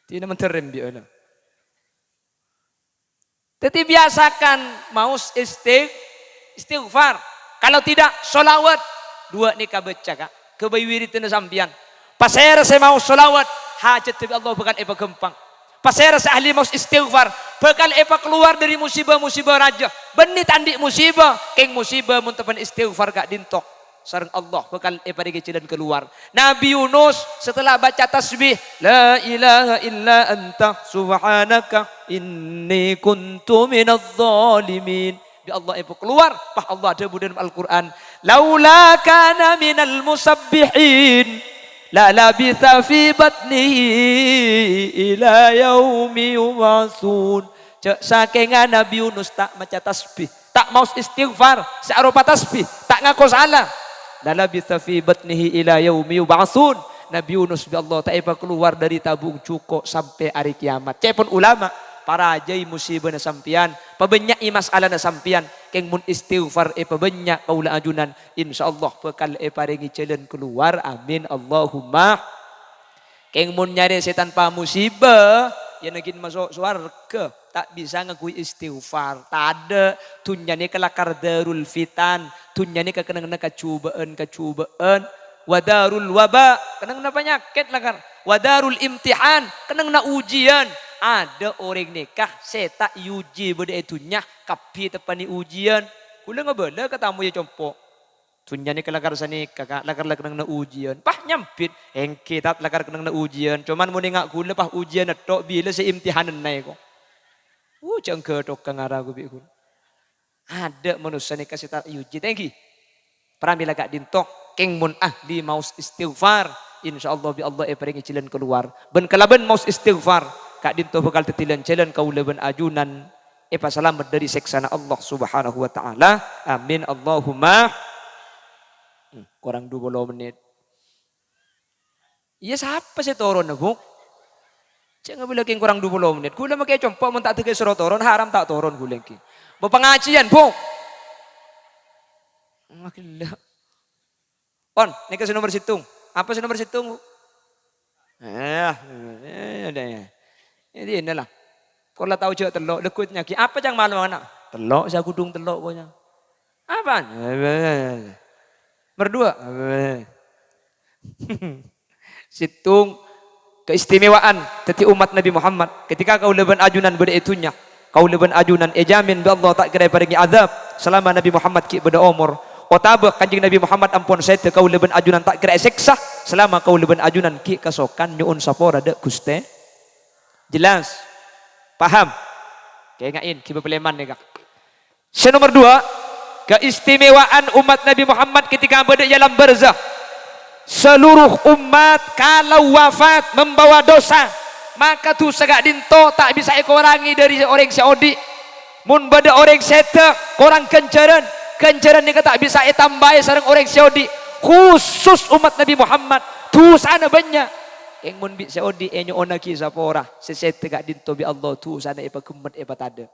Speaker 2: tidak menterem dia lah. Tetapi biasakan maus istighfar. Kalau tidak solawat dua nikah baca kak. Kebayuiri tena sampian. Pasera saya mau solawat hajat tapi Allah bukan epa gempang. Pasera saya ahli maus istighfar. Bakal epa keluar dari musibah-musibah raja. Benit andik musibah. Keng musibah muntapan istighfar kak dintok. Sareng Allah bakal pada kecilan keluar. Nabi Yunus setelah baca tasbih la ilaha illa anta subhanaka inni kuntu minadz zalimin. Bi Allah keluar, pah Allah ada dalam Al-Qur'an. Laula kana minal musabbihin la labitha fi batnihi ila yaumi yub'atsun. Saking Nabi Yunus tak maca tasbih, tak mau istighfar, searupa tasbih, tak ngaku salah. Lala bisa fi batnihi ila yaumi yub'atsun. Nabi Yunus bi Allah tak keluar dari tabung cuko sampai hari kiamat. Cepon ulama para ajai musibah na sampian, pabanyak masalah na sampian, keng mun istighfar pabanyak kaula ajunan, insyaallah bakal paringi jalan keluar. Amin Allahumma. Keng mun nyari setan pa musibah, ya nagin masuk surga, tak bisa ngakui istighfar. Tak ada tunyane kelakar darul fitan, tunyane kekenang kecubaan, wadarul waba, kenang na penyakit lakar, wadarul imtihan, kenang na ujian. Ada orang nikah seta uji beda itunya, kapi tepani ujian. Kula ngabala katamu ya compok. Tunyane kelakar sani kakak lakar kenang na ujian. Pah nyampit, engke tat lakar kenang na ujian. Cuman mau nengak kula pah ujian atok bila se imtihanan nai ko. Cengke tok kangaragu bi kula. Ada manusia nikah seta uji tengki. Pramila gak dintok keng mun ahli maus istighfar, insyaallah bi Allah paringi cilen keluar. Ben kalaben maus istighfar, kak dintok bakal tetilan jalan kaula ben ajunan selamat dari seksana Allah Subhanahu wa taala. Amin Allahumma. Kurang 20 menit. Iya siapa sih turun na buk? Jangan bilang kurang 20 menit. Kula makai compok mun tak tegay suruh turun, haram tak turun kula ki. Pengajian buk. Makillah. On, ini kasih nomor situng. Apa sih nomor situng? Ada ya. Ini inilah. Kalau tahu cek telok, lekutnya ki. Apa yang malu anak? Telok, saya kudung telok pokoknya. Apaan? Berdua. Situng keistimewaan teti umat Nabi Muhammad ketika kau leban ajunan beda itunya, kau leban ajunan jamin bi Allah tak kira paringi azab selama Nabi Muhammad ki beda umur. Otabah kanjing Nabi Muhammad ampun saya kau leban ajunan tak kira seksa selama kau leban ajunan ki kasokan nyuun sapora de guste. Jelas? Paham? Kayak ngain ki bepeleman nih kak. Nomor 2, keistimewaan umat Nabi Muhammad ketika berada dalam barzah. Seluruh umat kalau wafat membawa dosa, maka tu segak dinto tak bisa ekorangi dari orang Saudi. Mun bada orang seta, orang kencaran ni tak bisa tambahi sareng orang Saudi. Khusus umat Nabi Muhammad tu sana banyak. Yang mun bi Saudi enyo onaki sapora, sesete gak dinto bi Allah tu sana epa kemet epa tada.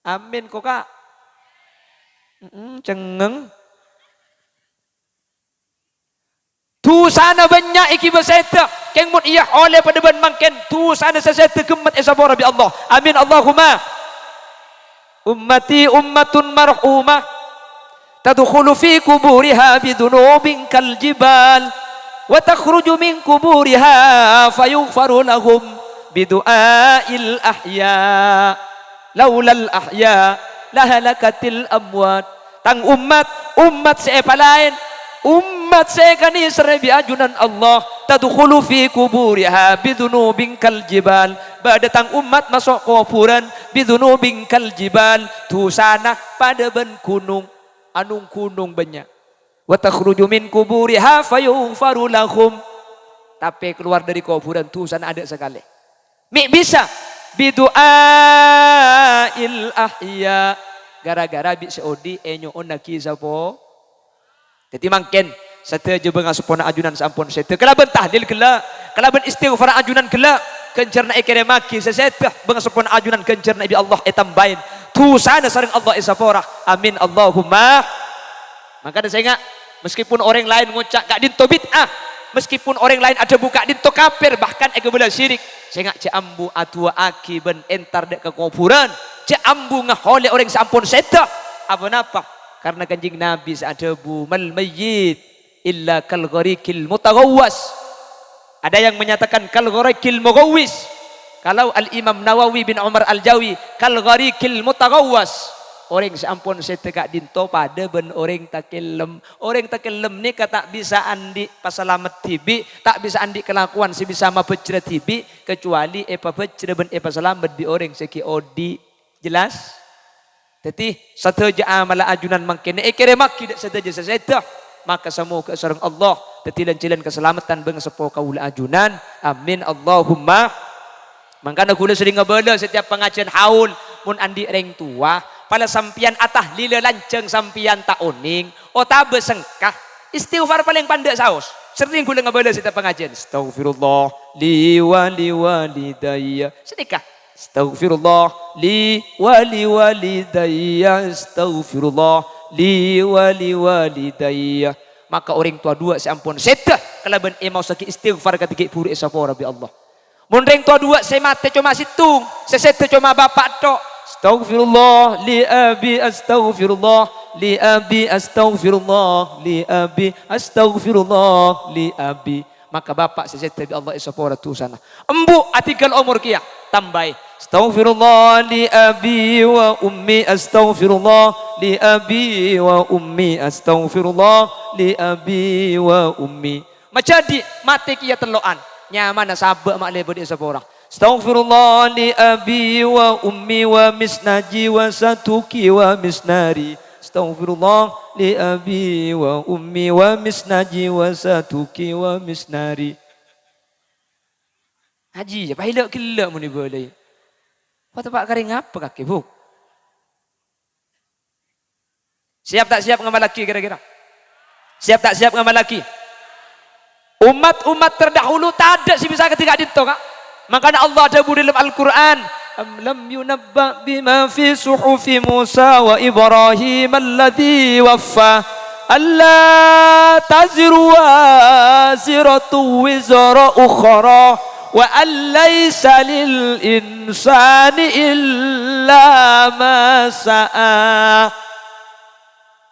Speaker 2: Amin kok kak. Cengeng. Tu sana banyak iki beseta. Keng mun iya oleh pada ban mangken tu sana sesete kemet esapora bi Allah. Amin Allahumma. ummati ummatun marhumah tadkhulu fi kuburiha bidunubin kal jibal wa takhruju min kuburiha fayughfaru lahum bidu'ail ahya laulal ahya lahalakatil amwat. Tang umat sepa lain, umat sekani serbi ajunan Allah tadkhulu fi kuburiha bidunubin kal jibal. Datang umat masuk kuburan bidunubin kal jibal, tusana pada ben gunung, anung gunung banyak. Wa takhruju min kuburiha fayughfaru lahum, tapi keluar dari kuburan tusana ada sekali. Bisa bidu'ail ahya, gara-gara bi seodi enyo onaki sapo. Jadi mangken setelah benga sepona ajunan sampun sete kalaban tahlil gela, kalaban istighfar ajunan gela, kencerna ikere maki sesetah benga sepona ajunan kencerna bi Allah etambain tusana sareng Allah isapora. Amin Allahumma. Maka saya ingat, meskipun orang lain ngucap gak dinto bid'ah, meskipun orang lain ada buka dinto kafir, bahkan ego bela syirik, saya ingat ambu atua aki ben entar dek ke kuburan, ambu ngahole orang sampun setah apa napa. Karena kanjing Nabi sa'adabu mal mayyit illa kal gharikil mutaghawwas. Ada yang menyatakan kal gharikil mughawwis. Kalau Al-Imam Nawawi bin Umar Al-Jawi kal gharikil mutaghawwas. Orang sampun setegak dinto pada ben orang takilem. Orang takilem ni tak bisa andi pasalamat tibi, tak bisa andi kelakuan si bisa mabejre tibi kecuali epa bejre ben epa selamat di orang seki odi. Jelas? Jadi sateja amala ajunan mangkene ekere maki dak sateja seseda, maka semua ke sareng Allah tetilan-tilan keselamatan bang sepo kaula ajunan. Amin Allahumma. Mangkana kula sering ngebela setiap pengajian haul mun andi reng tua pala sampian atah lila lanceng sampian tak oning o tabe sengkah istighfar paling pandek saos. Sering kula ngebela setiap pengajian astaghfirullah li walidayya sedekah. Astaghfirullah li walidayya, astaghfirullah li walidayya. Maka orang tua dua seampun setah kalaban emau saki istighfar ketika puri esapora bi Allah. Mun reng tua dua semate cuma situng, sesete cuma bapak tok. Astaghfirullah li abi, astaghfirullah li abi, astaghfirullah li abi, astaghfirullah li abi. Maka bapak sesete bi Allah esapora tu sana. Embu atigal umur kia tambai. Astaghfirullah li abi wa ummi, astaghfirullah li abi wa ummi, astaghfirullah li abi wa ummi. Macam di mati kia teloan nyaman sabak mak lebih sepora. Astaghfirullah li abi wa ummi wa misnaji wa satuki wa misnari. Astaghfirullah li abi wa ummi wa misnaji wa satuki wa misnari. Haji, apa hilak gila mun boleh. Kau tempat kering apa kaki bu? Siap tak siap ngamal laki kira-kira? Siap tak siap ngamal laki? Umat-umat terdahulu tak ada sih bisa ketika dinto kak. Makanya Allah ada di dalam Al-Quran. Am lam yunabba bima fi suhufi Musa wa Ibrahim alladhi waffa. Alla taziru waziratu wizara ukhra. Wa allaysa lil insani illa ma sa'a.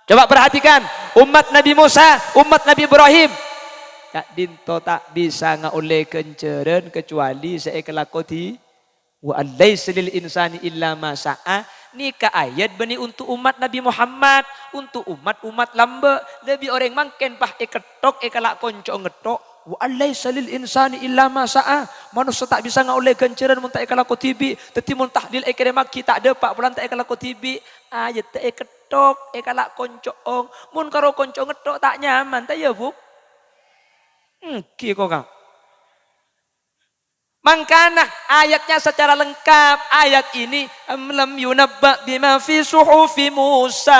Speaker 2: Coba perhatikan umat Nabi Musa, umat Nabi Ibrahim. Kak dinto tak bisa ngaulai kenceren kecuali seekelakoti. Wa allaysa lil insani illa ma sa'a. Ni ka ayat bani untuk umat Nabi Muhammad, untuk umat-umat lamba. Lebih orang mangken pah eketok ekalak konco ngetok. Wa allaysa lil insani illa ma sa'a. Manusia tak bisa ngaulai kenceran mun tak ekala kotibi, teti mun tahlil ekere maki tak ada pak bulan tak ekala kotibi. Ayat tak eketok ekala koncoong. Mun karo konco ngetok tak nyaman ta ya bu. Ki kok kang. Mangkana ayatnya secara lengkap. Ayat ini am lam yunabba bima fi suhufi Musa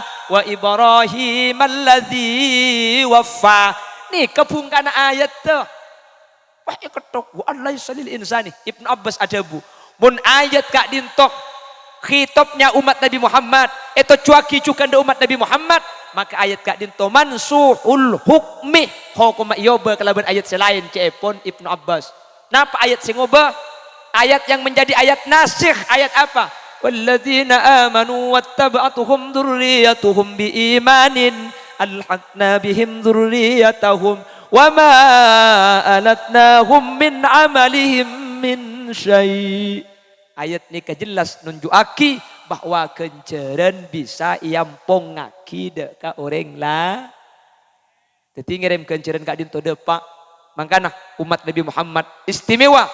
Speaker 2: wa Ibrahim alladhi waffa. Nih kebungkana ayat tuh. Wah ketok wa allaysa lil insani. Ibnu Abbas adabu. Mun ayat kak dintok khitabnya umat Nabi Muhammad, itu cuaki cukanda umat Nabi Muhammad, maka ayat kak dinto mansuhul hukmi. Hukum iyoba kalaban ayat selain cepon Ibnu Abbas. Napa ayat singoba? Ayat yang menjadi ayat nasikh, ayat apa? walladzina amanu wattaba'atuhum dzurriyyatuhum biimanin alhaqna bihim dzurriyyatahum wa ma alatnahum min amalihim min syai'. Ayat ini kejelas nunjuaki bahwa kenceran bisa iampongaki deka orang lah. Jadi ngirim kenceran kak dinto depak. Makanya umat Nabi Muhammad istimewa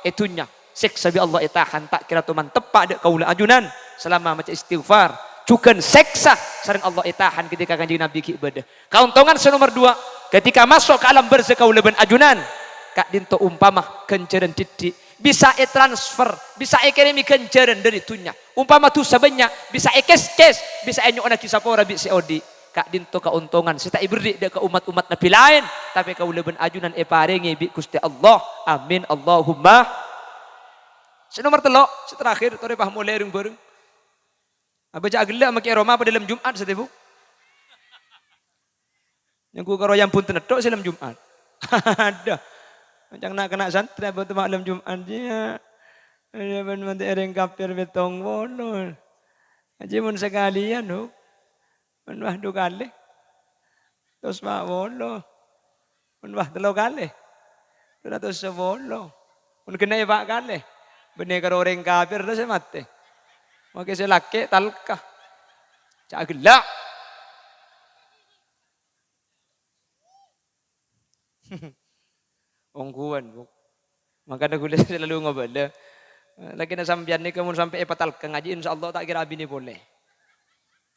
Speaker 2: itunya. Seksa bi Allah itahan tak kira tuman tepak dek kaula ajunan selama macam istighfar. Cukan seksa sareng Allah itahan ketika kanjeng Nabi ki ibadah. Kauntongan senomor 2 ketika masuk ke alam barzakh kaula ben ajunan kak dinto umpama kenceran titik bisa transfer, bisa kirimi kenceran dari tunya. Umpama tu sebanyak bisa kes, bisa enyo anak kisapora bi seodi. Kak dinto keuntungan sita ibri de ke umat-umat nabi lain, tapi kau leben ajunan paringi bi Gusti Allah. Amin Allahumma. Senomor 3, terakhir tore pah mulai bareng. Abaca agela make Roma pada dalam Jumat setibu. Yang ku karo yang pun tenedok dalam Jumat. Ada. Macam nak kena santri betul malam Jumat dia. Dia menanti orang kafir betong bolon. Aja mun sekalian ho. Mun wah 2 kali. Terus mak bolo. Mun wah 3 kali. 210. Mun kena 4 kali. Benih karo orang kafir dah saya mati. Maka saya laki talkah. Cak gelak. Ongguan bu. Makanya gue selalu ngobrol. Lagi nak sambian ni kamu sampai epatal ngaji insya Allah tak kira abini boleh.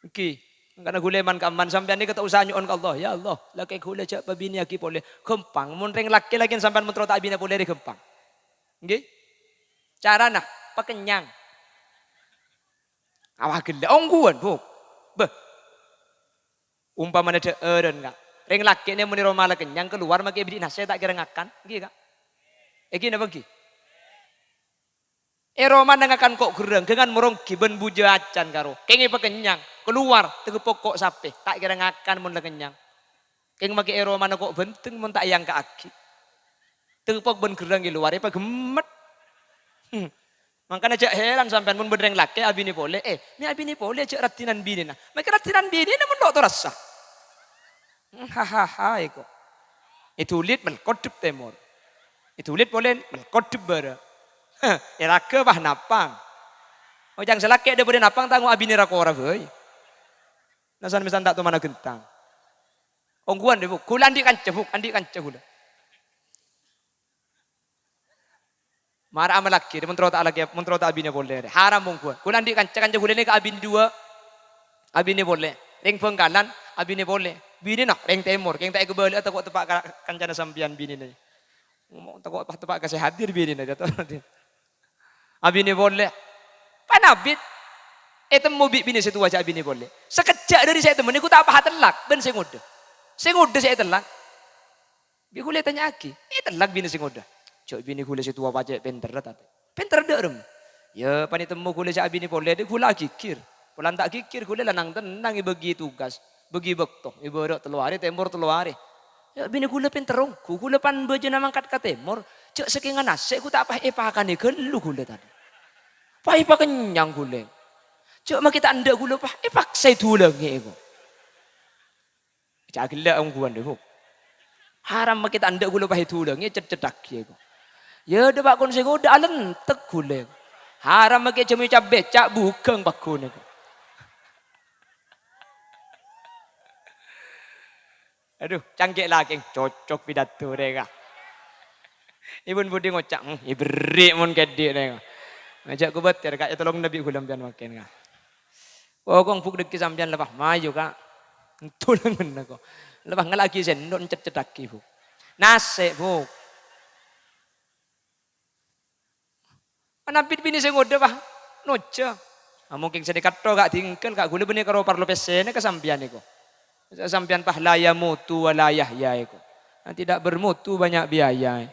Speaker 2: Oke. Makanya gue leman kaman sambian ni kata usaha nyon ke Allah. Ya Allah. Laki gue cak babini aki boleh. Kempang. Munreng laki lagi sambian mentro tak abini boleh di kempang. Oke. Cara nak pakenyang. Awak gila. Ongguan bu. Beh. Umpama ada eren enggak. Reng laki ni muni romala kenyang keluar maki bidi nasi tak kira ngakan, gitu kan? Gini bagi. Roma ngakan kok gereng, dengan morong kiben buja acan karo. Kengi pa kenyang keluar tegu pokok sape, tak kira ngakan mun kenyang. Keng maki Roma kok benteng mun tak yang ke aki. Tegu pok ben gereng di luar, pa gemet. Makanya cak heran sampean mun bedreng laki abini boleh. Ni abini boleh cak ratinan bini nah. Maka ratinan bini na mun dok rasa. Hahaha iko. Itu ulit melkodep temor. Itu ulit boleh melkodep bara. Irake bah napang. Oh jangan selake ada boleh napang tanggung abini rakora boy. Nasan misan tak tu mana gentang. Ongguan deh bu. Kulan di kancah bu. Andi kancah kulan. Marah amal laki. Dia mentero tak laki. Mentero tak abini boleh. Haram ongguan. Kulan di kancah kulan ni ke abini 2. Abini boleh. Ring pengkalan abini boleh. Bini nak reng temur, keng tak kebalik atau kok tepak kancana sampian bini ni. Ngomong tak kok tepak kasih hadir bini ni jatuh nanti. Abini boleh. Panabit. Temu bini situ wajah bini boleh. Sekejap dari saya temu ni ku tak apa telak ben saya ngoda. Saya ngoda saya telak. Bi kule tanya aki. Telak bini saya ngoda. Cok bini kule situ wajah penter tapi. Penter derem. Ya pani temu kule saya bini boleh dia kula kikir. Pulang tak kikir kule lanang tenang bagi tugas. Bagi bekto, ibarat teluari, temur teluari. Ya bini gula pinterong, gula pan baja namangkat ke temur. Cek sekingan nasi, ku tak apa epakan ni gelu gula tadi. Pak epak kenyang gula. Cek mak kita anda gula pak epak saya tulang ni ego. Cak gila ongguan deh. Haram mak kita anda gula pak tulang ni cedak ego. Ya dah pak kon sego dah alentek gula. Haram mak kita cumi cabe cak bukan pak kon ego. Aduh, canggih lagi, cocok pidato mereka. Ibun budi ngocak, iberi mun kedik mereka. Ngajak ku betir, kak, tolong Nabi gulam pian makin kak. Oh, kong fuk deki sampian lepas maju kak. Tulang mana kok. Lepas ngelaki sendok cedak bu. Nase bu. Anapit bini saya ngode bah, noja. Mungkin sedekat to kak tinggal kak gula benih karo parlo pesene kesampian iko. Sampian pahlaya mutu walayah ya iko. Tidak bermutu banyak biaya.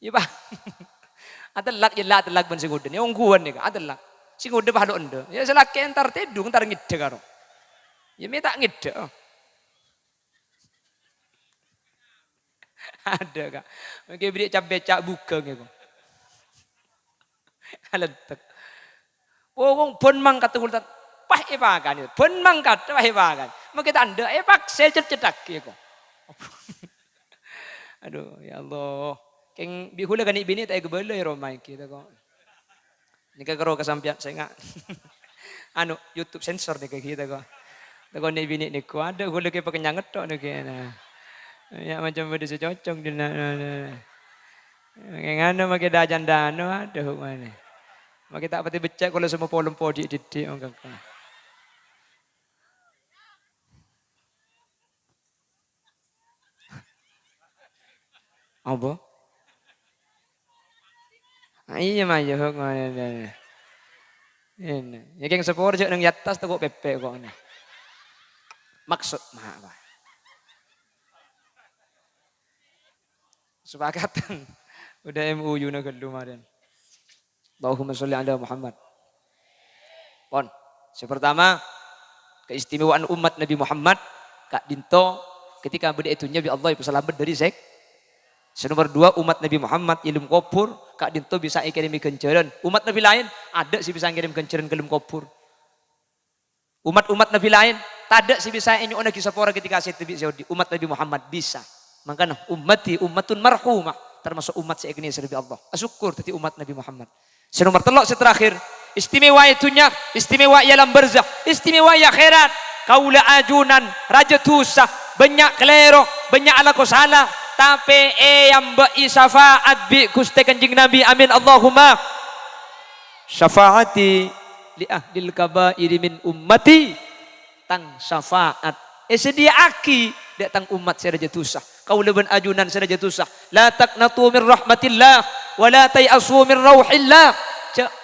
Speaker 2: Iya pak. Atelak ya atelak ben sing udene ongguan nih kak atelak. Sing ude pahlo ende. Ya selaki entar tedung entar ngide karo. Ya me tak ngide. Ada kak. Oke beri cabe cak buka gitu. Alentek. Wong bon mang kata kultat. Pah ibagan itu. Bon mang kata pah ibagan. Makita anda pak saya cetak kok. Aduh ya Allah. Keng bihula gani bini tayo gebala ya romay kita kok. Ini kagaro kasampian saya nggak. Anu YouTube sensor nih kayak kita kok. Tako ni bini ni ko ada gula kayak pakai nyanget tok nih kayaknya. Ya macam beda secocok di na. Kayak ngano makai dajan dano ada mana. Makai tak pati becek kalau semua polom podi didik orang kau. Apa? Iya mah ya hok mana. Ini, ya keng sepor je nang yatas tu kok pepe kok ni. Maksud mah apa? Sepakatan. Udah MUU na gelu kemarin. Allahumma sholli ala Muhammad. Pon. Yang pertama, keistimewaan umat Nabi Muhammad Kak Dinto ketika beda itunya bi Allah selamat dari sek. Nomor 2 umat Nabi Muhammad ilmu kopur Kak Dinto bisa ikirimi kenceran. Umat Nabi lain ada sih bisa ngirim kenceran ke ilmu kopur. Umat-umat Nabi lain tak ada sih bisa ini ona kisah pora ketika saya tibi Saudi. Umat Nabi Muhammad bisa. Makanya ummati ummatun marhumah termasuk umat saya kini serbi Allah. Asyukur tadi umat Nabi Muhammad. Nomor 3 terakhir istimewa itunya istimewa ialah barzakh istimewa ya akhirat kaula ajunan raja tusah banyak kelero banyak ala salah tapi yang bi syafaat bi Gusti Kanjeng Nabi amin Allahumma syafaati li ahlil kabairi min ummati tang syafaat sedia aki datang umat saya raja tusah kaula ban ajunan saya raja tusah la taqnatu min rahmatillah wa la tayasu min rauhillah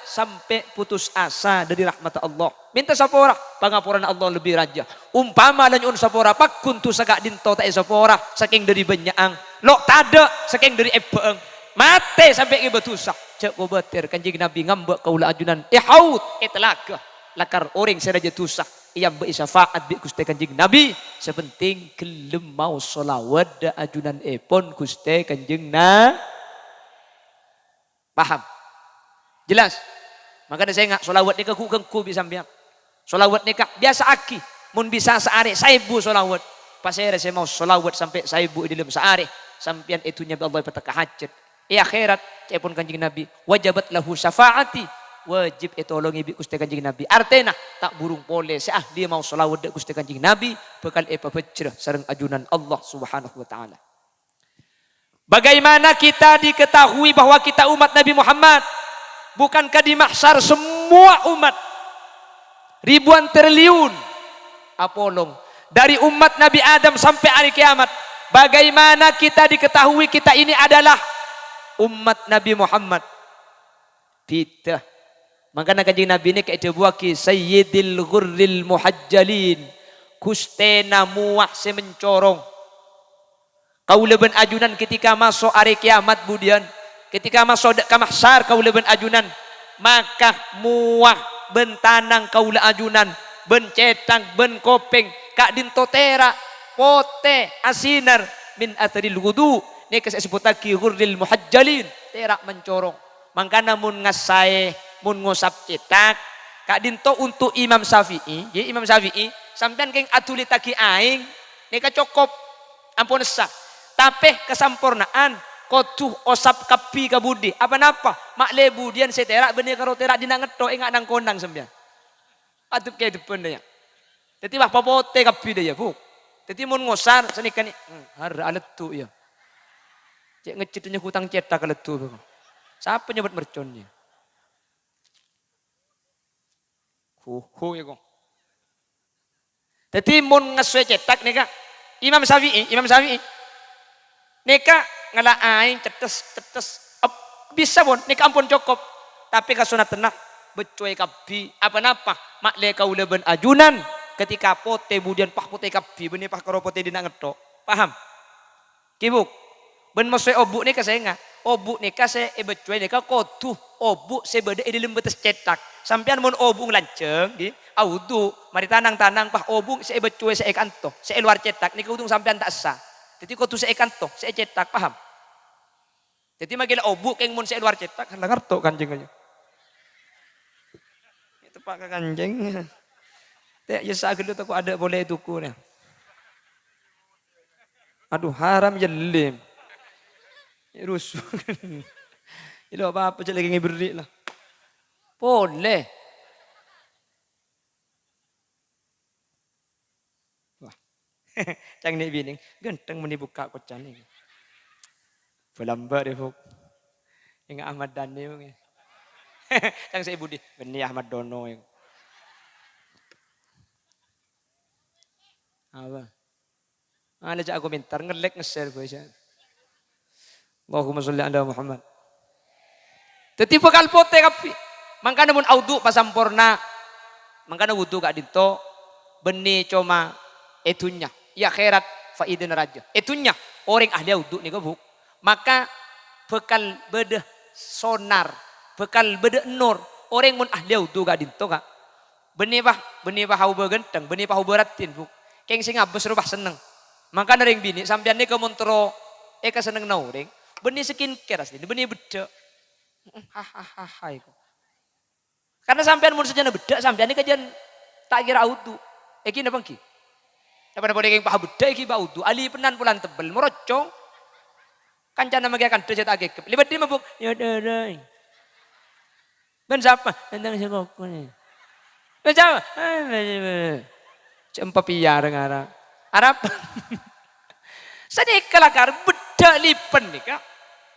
Speaker 2: sampai putus asa dari rahmat Allah. Minta sapora, pangapuran Allah lebih raja. Umpama lan yun sapora, pak kuntu sagak dinto tak sapora, saking dari banyaang. Lok tada, saking dari ebeeng. Mate sampai ke betusah. Cek ko betir Kanjeng Nabi ngambek kaula ajunan. Haud itlaka. Lakar orang seraja tusah. Ia be syafaat bi Gusti Kanjeng Nabi. Sepenting gelem mau sholawat da ajunan epon Gusti Kanjeng Nabi. Paham? Jelas? Makanya saya nggak solawat nikah ku bisa biar. Solawat nikah biasa aki. Mun bisa sehari 1000 solawat. Pas saya mau solawat sampai 1000 di dalam sehari. Sampian itunya Allah petaka hajat. Akhirat cepon Kanjeng Nabi. Wajabat lahu syafaati. Wajib tolongi bi Gusti Kanjeng Nabi. Artena tak burung pole. Dia mau solawat Gusti Kanjeng Nabi. Bekal pecrah sareng ajunan Allah subhanahu wa ta'ala. Bagaimana kita diketahui bahwa kita umat Nabi Muhammad? Bukankah di mahsyar semua umat ribuan triliun apolong dari umat Nabi Adam sampai hari kiamat, bagaimana kita diketahui kita ini adalah umat Nabi Muhammad? Tidak. Makanya Kanjeng Nabi ini kayak dibuaki sayyidil ghurril muhajjalin kustena muah semencorong kaula ben ajunan ketika masuk hari kiamat budian. Ketika masuk ke mahsyar kaula ben ajunan, maka muah ben tanang kaula ajunan, ben cetang, ben kopeng, kak dinto tera, pote, asinar min atharil wudu. Ini kasih sebut lagi ghurril muhajjalin, tera mencorong. Mangkana mun ngasai, mun ngosap cetak, kak dinto untuk Imam Syafi'i, ya Imam Syafi'i, sampean keng atuli taki aing, nika cukup ampun sah. Tapi kesampurnaan kotuh osap kapi kabudi apa napa mak lebu dian seterak benih karo terak dina ngeto enggak nang kondang sembian atup kayak depan dia jadi bah papote kapi dia bu jadi mun ngosar senikan har alet tu ya cek ngecitnya hutang cetak alet tu siapa nyebat merconnya ya kong jadi mun ngaswe cetak nih kak Imam Syafi'i neka ngala aing cetes bisa pun nika ampun cukup tapi kasunat tenang becuai kabi apa napa mak le kaula ben ajunan ketika pote kemudian pah pote kabi benih pah karo pote dina ngetok paham kibuk ben masuk obuk nika saya enggak obuk nika saya becuai nika kotuh obuk saya beda di dalam betes cetak sampean mun obuk lanceng di audu mari tanang pah obuk saya becuai saya kanto saya luar cetak nika udung sampean tak sah. Jadi kau tu saya kanto, saya cetak, paham? Jadi makilah obuk yang mun saya luar cetak, hendak ngertok Kanjeng aja. pak kanjeng. Teh jasa gelut aku ada boleh tuku nih. Aduh haram jelim. Rusuh. Itu apa-apa je lagi ngiberi lah. Boleh. Wah. Cang ni bini, genteng meni buka kocan ni. Pelamba dia fuk. Ingat Ahmad Dhani mungkin. Cang saya budi, beni Ahmad Dono yang. Apa? Ada cak komentar ngelek nge-share baca. Allahumma sholli ala Muhammad. Tetipe kalpote kapi. Mangkana mun audu pasampurna. Mangkana wudu gak dinto beni coma etunya. Ya khairat faidin raja. Etunya orang ahli audu ni buk. Maka bekal bede sonar, bekal bede nur. Orang mun ahli audu gak dinto kak. Beni bah hau begenteng, beni bah hau beratin buk. Keng sing abes rubah seneng. Maka nering bini sampean ni ke montro ka seneng na orang. Beni skincare asli, beni beda. Hahaha iku. Karena sampean mun sejana beda sampean ni kajian tak kira audu. Iki napa ki? Apa boleh keng paha beda iki audu. Ali penan pulan tebel merocong. Kancana magi akan dejet agek. Libat dia mabuk. Ya darai. Ben siapa? Tentang si koko ni. Ben siapa? Cempa piar ngara. Arab. Sedih kelakar beda lipen nih kak.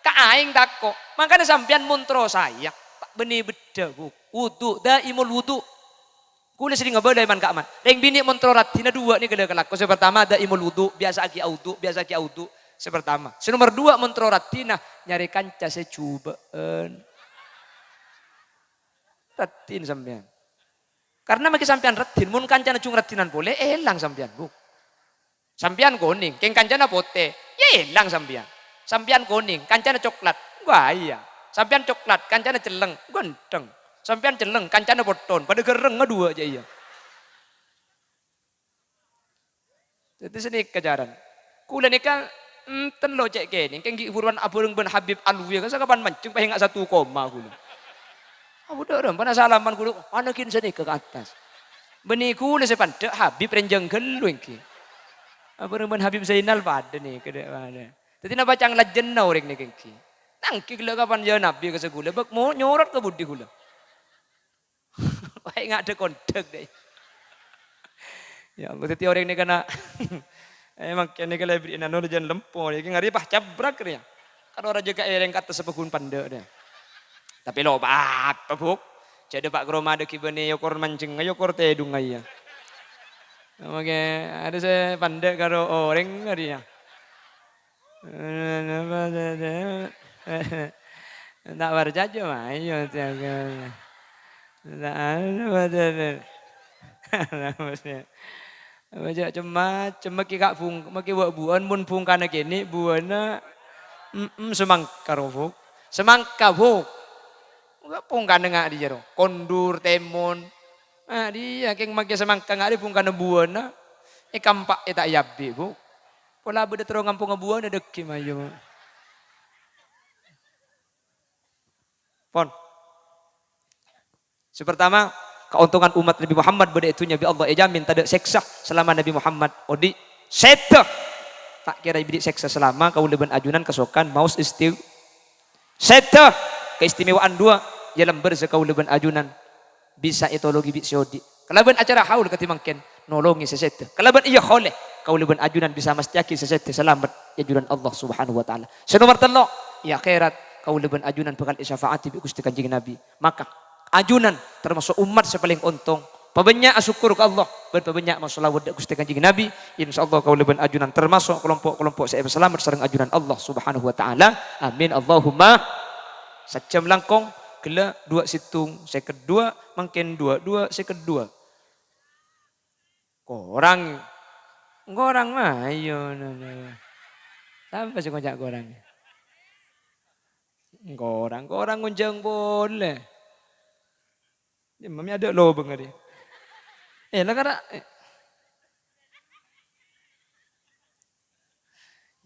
Speaker 2: Kak aing tako. Makanya sampean montro saya. Tak benih beda bu. Wudu. Daimul wudu. Kulis sering ngebeda iman kak man. Yang bini montro ratina dua nih kelak. Kau pertama daimul wudu. Biasa aki audu. Biasa aki audu. Sepertama. Nomor dua montro ratina. Nyari kanca secubaan. Ratin sampean. Karena maki sampean ratin. Mun kanca cung ratinan boleh. Elang sampean bu. Sampian kuning, keng kancana pote, ya hilang sampian. Sampian kuning, kancana coklat, bahaya. Sampian coklat, kancana celeng, ganteng. Sampian celeng, kancana boton, pada gereng ngedua aja iya. Jadi sini kejaran. Kula ni kan, ten lo cek kene, keng buruan aburung ben Habib Alwi, kan kapan mancing, paling nggak 1 koma kula. Abu dorong, pana salaman kula, mana kin sini ke atas. Beni kula sepandek Habib renjeng geluing ki. Apa rumah Habib Zainal pada nih kedek pada. Tapi nak baca ngelajen na orang ni kengki. Nangki kalau kapan jauh Nabi ke segula, bak mau nyorot ke budi gula. Baik nggak ada kontak deh. Ya, berarti orang ni kena. Emang kini kalau beri nano jangan lempor, ini ngari pah cabrak dia. Kalau raja kaya yang kata sepekun panda dia. Tapi lo apa buk? Jadi Pak Kroma ada kibane yokor mancing, yokor tedung aja. Oke, ada saya pandai karo orang ngarinya. Tak berjaja mah, ayo tiaga. Tak ada. Baca cuma kikak pung, maki buat buan mun pung kana kini buana semangka rofuk, semangka buk. Enggak pung kana ngak di jero, kondur temon. Ah dia keng maki semangka ngak di pung kana buana. Kampak tak yabi bu. Pola beda terong kampung buana dekim ayo. Pon. Sepertama keuntungan umat Nabi Muhammad beda itunya bi Allah jamin tak ada seksa selama Nabi Muhammad odi seta tak kira bidik seksa selama kau leban ajunan kesokan maus istiw seta keistimewaan dua dalam berzekau leban ajunan bisa etologi bi siodi kalaban acara haul ketimangken nolongi seseta kalaban iya kholeh kau leban ajunan bisa mestiaki seseta selamat ajunan Allah Subhanahu wa taala senomor telo ya akhirat kau leban ajunan bakal syafaati bi Gusti Kanjeng Nabi maka ajunan termasuk umat sepaling untung. Pabanyak syukur ke Allah, berpabanyak masolawat Gusti Kanjeng Nabi. Insyaallah kau leban ajunan termasuk kelompok-kelompok saya selamat sareng ajunan Allah Subhanahu wa taala. Amin Allahumma. Sajam langkong gela 2 situng, saya kedua mungkin 2 saya kedua. Korang mah ayo. Sampai sih ngajak korang. Korang ngunjang boleh. Ya, mami ada lo bang dia. Lah karena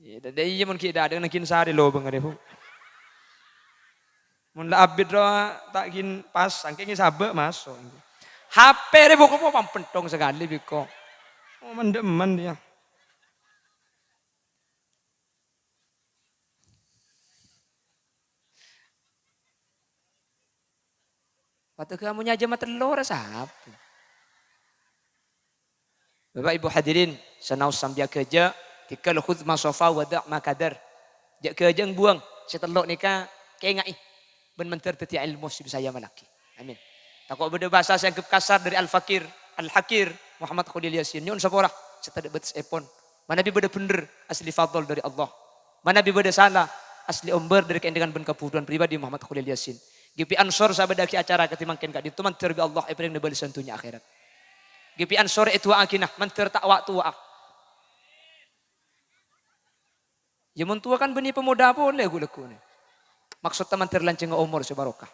Speaker 2: ya dari mun kita ada nakin sehari lo bang dia. Mun la abid ro tak kin pas saking sabe masuk. HP deh buku mau pentong sekali biko. Oh mendemen dia. Waktu kamu aja mah telur sapu. Bapak Ibu hadirin, senaus sambil kerja, tikal khudz ma sofa wada' ma kadar. Jak kerja buang, setelok nikah kayak ngai. Ben menter teti ilmu saya malaki. Amin. Takut beda bahasa saya kasar dari Al-Fakir, Al-Hakir, Muhammad Khalil Yasin. Nyun sapora, setada betes epon. Mana bi beda bener asli fadl dari Allah. Mana bi beda salah asli umber dari keendangan ben keputuan pribadi Muhammad Khalil Yasin. GP Ansor sabadaki acara ketimangken kak itu manter bi Allah epeng nebali santunya akhirat. GP Ansor itu akinah manter tak waktu ak. Ya mentua kan benih pemuda boleh guleku ni. Maksud teman terlanceng umur sebarokah.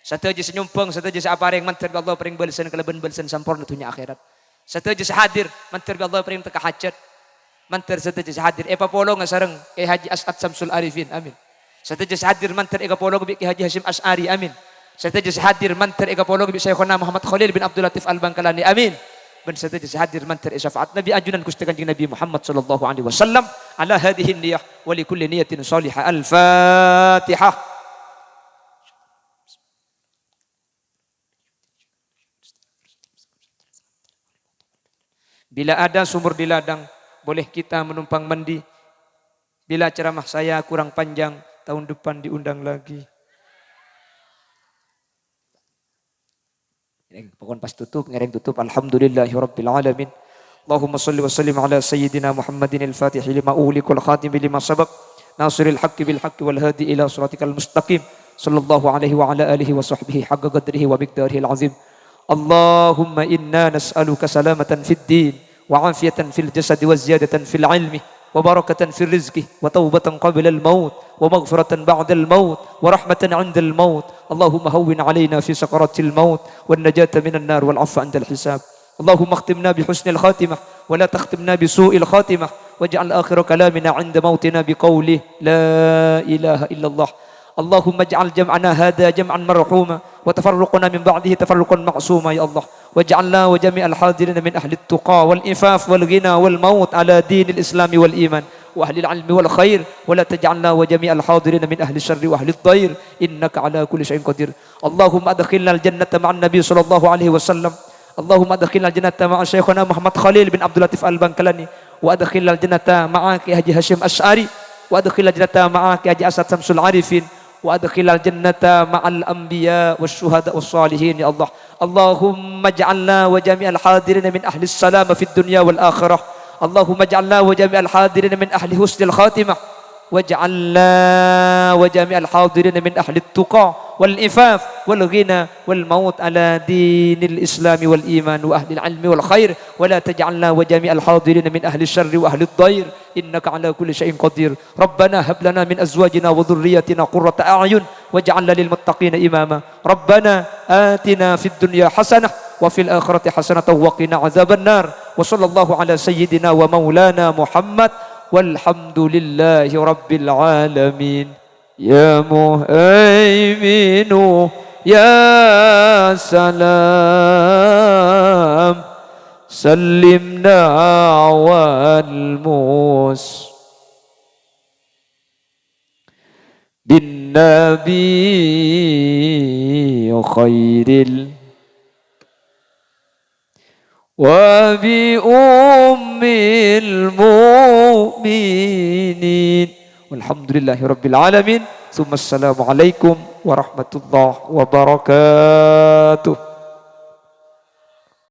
Speaker 2: Satu aja senyumpeng, satu aja seapareng manter bi Allah pering balisan keleban balisan sampurna tunya akhirat. Satu aja sehadir manter bi Allah pering teka hajat. Manter satu aja sehadir epa polo ngasareng Haji As'ad Samsul Arifin. Amin. Satu aja hadir manter ega polog bi Haji Hashim Asy'ari amin. Satu aja hadir manter ega polog bi Syekhona Muhammad Khalil bin Abdul Latif Al-Bangkalani amin. Ben satu aja hadir manter syafaat Nabi ajunan Gusti Kanjeng Nabi Muhammad sallallahu alaihi wasallam ala hadhihi niyah wa li kulli niyatin salihah. Al-Fatihah. Bila ada sumur di ladang, boleh kita menumpang mandi. Bila ceramah saya kurang panjang, tahun depan diundang lagi. Pokoknya pas tutup, ngereng tutup. Alhamdulillahirabbil alamin. Allahumma salli wa sallim ala sayyidina Muhammadin al-Fatih lima ughliqal khatim lima sabaq. Nasiril haqqi bil haqqi wal hadi ila siratikal mustaqim. Sallallahu alaihi wa ala alihi wa sahbihi haqqa qadrihi wa miqdarihi al-azim. Allahumma inna nas'aluka salamatan fid din wa afiyatan fil jasadi wa ziyadatan fil ilmi. وبركة في الرزق وتوبة قبل الموت ومغفرة بعد الموت ورحمة عند الموت اللهم هون علينا في سكرات الموت والنجاة من النار والعفو عند الحساب اللهم اختمنا بحسن الخاتمة ولا تختمنا بسوء الخاتمة واجعل آخر كلامنا عند موتنا بقوله لا إله إلا الله اللهم اجعل جمعنا هذا جمعا مرحوما وتفرقنا من بعده تفرقا معصوما يا الله واجعلنا وجميع الحاضرين من أهل التقى والإفاف والغنى والموت على دين الإسلام والإيمان وأهل العلم والخير ولا تجعلنا وجميع الحاضرين من أهل الشر وأهل الضير إنك على كل شيء قدير اللهم أدخلنا الجنة مع النبي صلى الله عليه وسلم اللهم أدخلنا الجنة مع شيخنا محمد خليل بن عبد اللطيف البنكلاني وأدخلنا الجنة معك يا حاج هاشم أشعري وأدخلنا الجنة معك يا حاج أسد شمس العارفين وأدخل الجنة مع الأنبياء والشهداء والصالحين يا الله اللهم اجعلنا وجميع الحاضرين من أهل السلام في الدنيا والآخرة اللهم اجعلنا وجميع الحاضرين من أهل حسن الخاتمة واجعلنا وجميع الحاضرين من أهل التقى والإفاف والغنى والموت على دين الإسلام والإيمان وأهل العلم والخير ولا تجعلنا وجميع الحاضرين من أهل الشر وأهل الضير إنك على كل شيء قدير ربنا هب لنا من أزواجنا وذرياتنا قرة أعين واجعلنا للمتقين إماما ربنا آتنا في الدنيا حسنة وفي الآخرة حسنة وقنا عذاب النار وصلى الله على سيدنا ومولانا محمد والحمد لله رب العالمين يا مهيمن يا سلام سلمنا والموس بالنبي خير وبأم المؤمنين والحمد لله رب العالمين ثم السلام عليكم ورحمة الله وبركاته.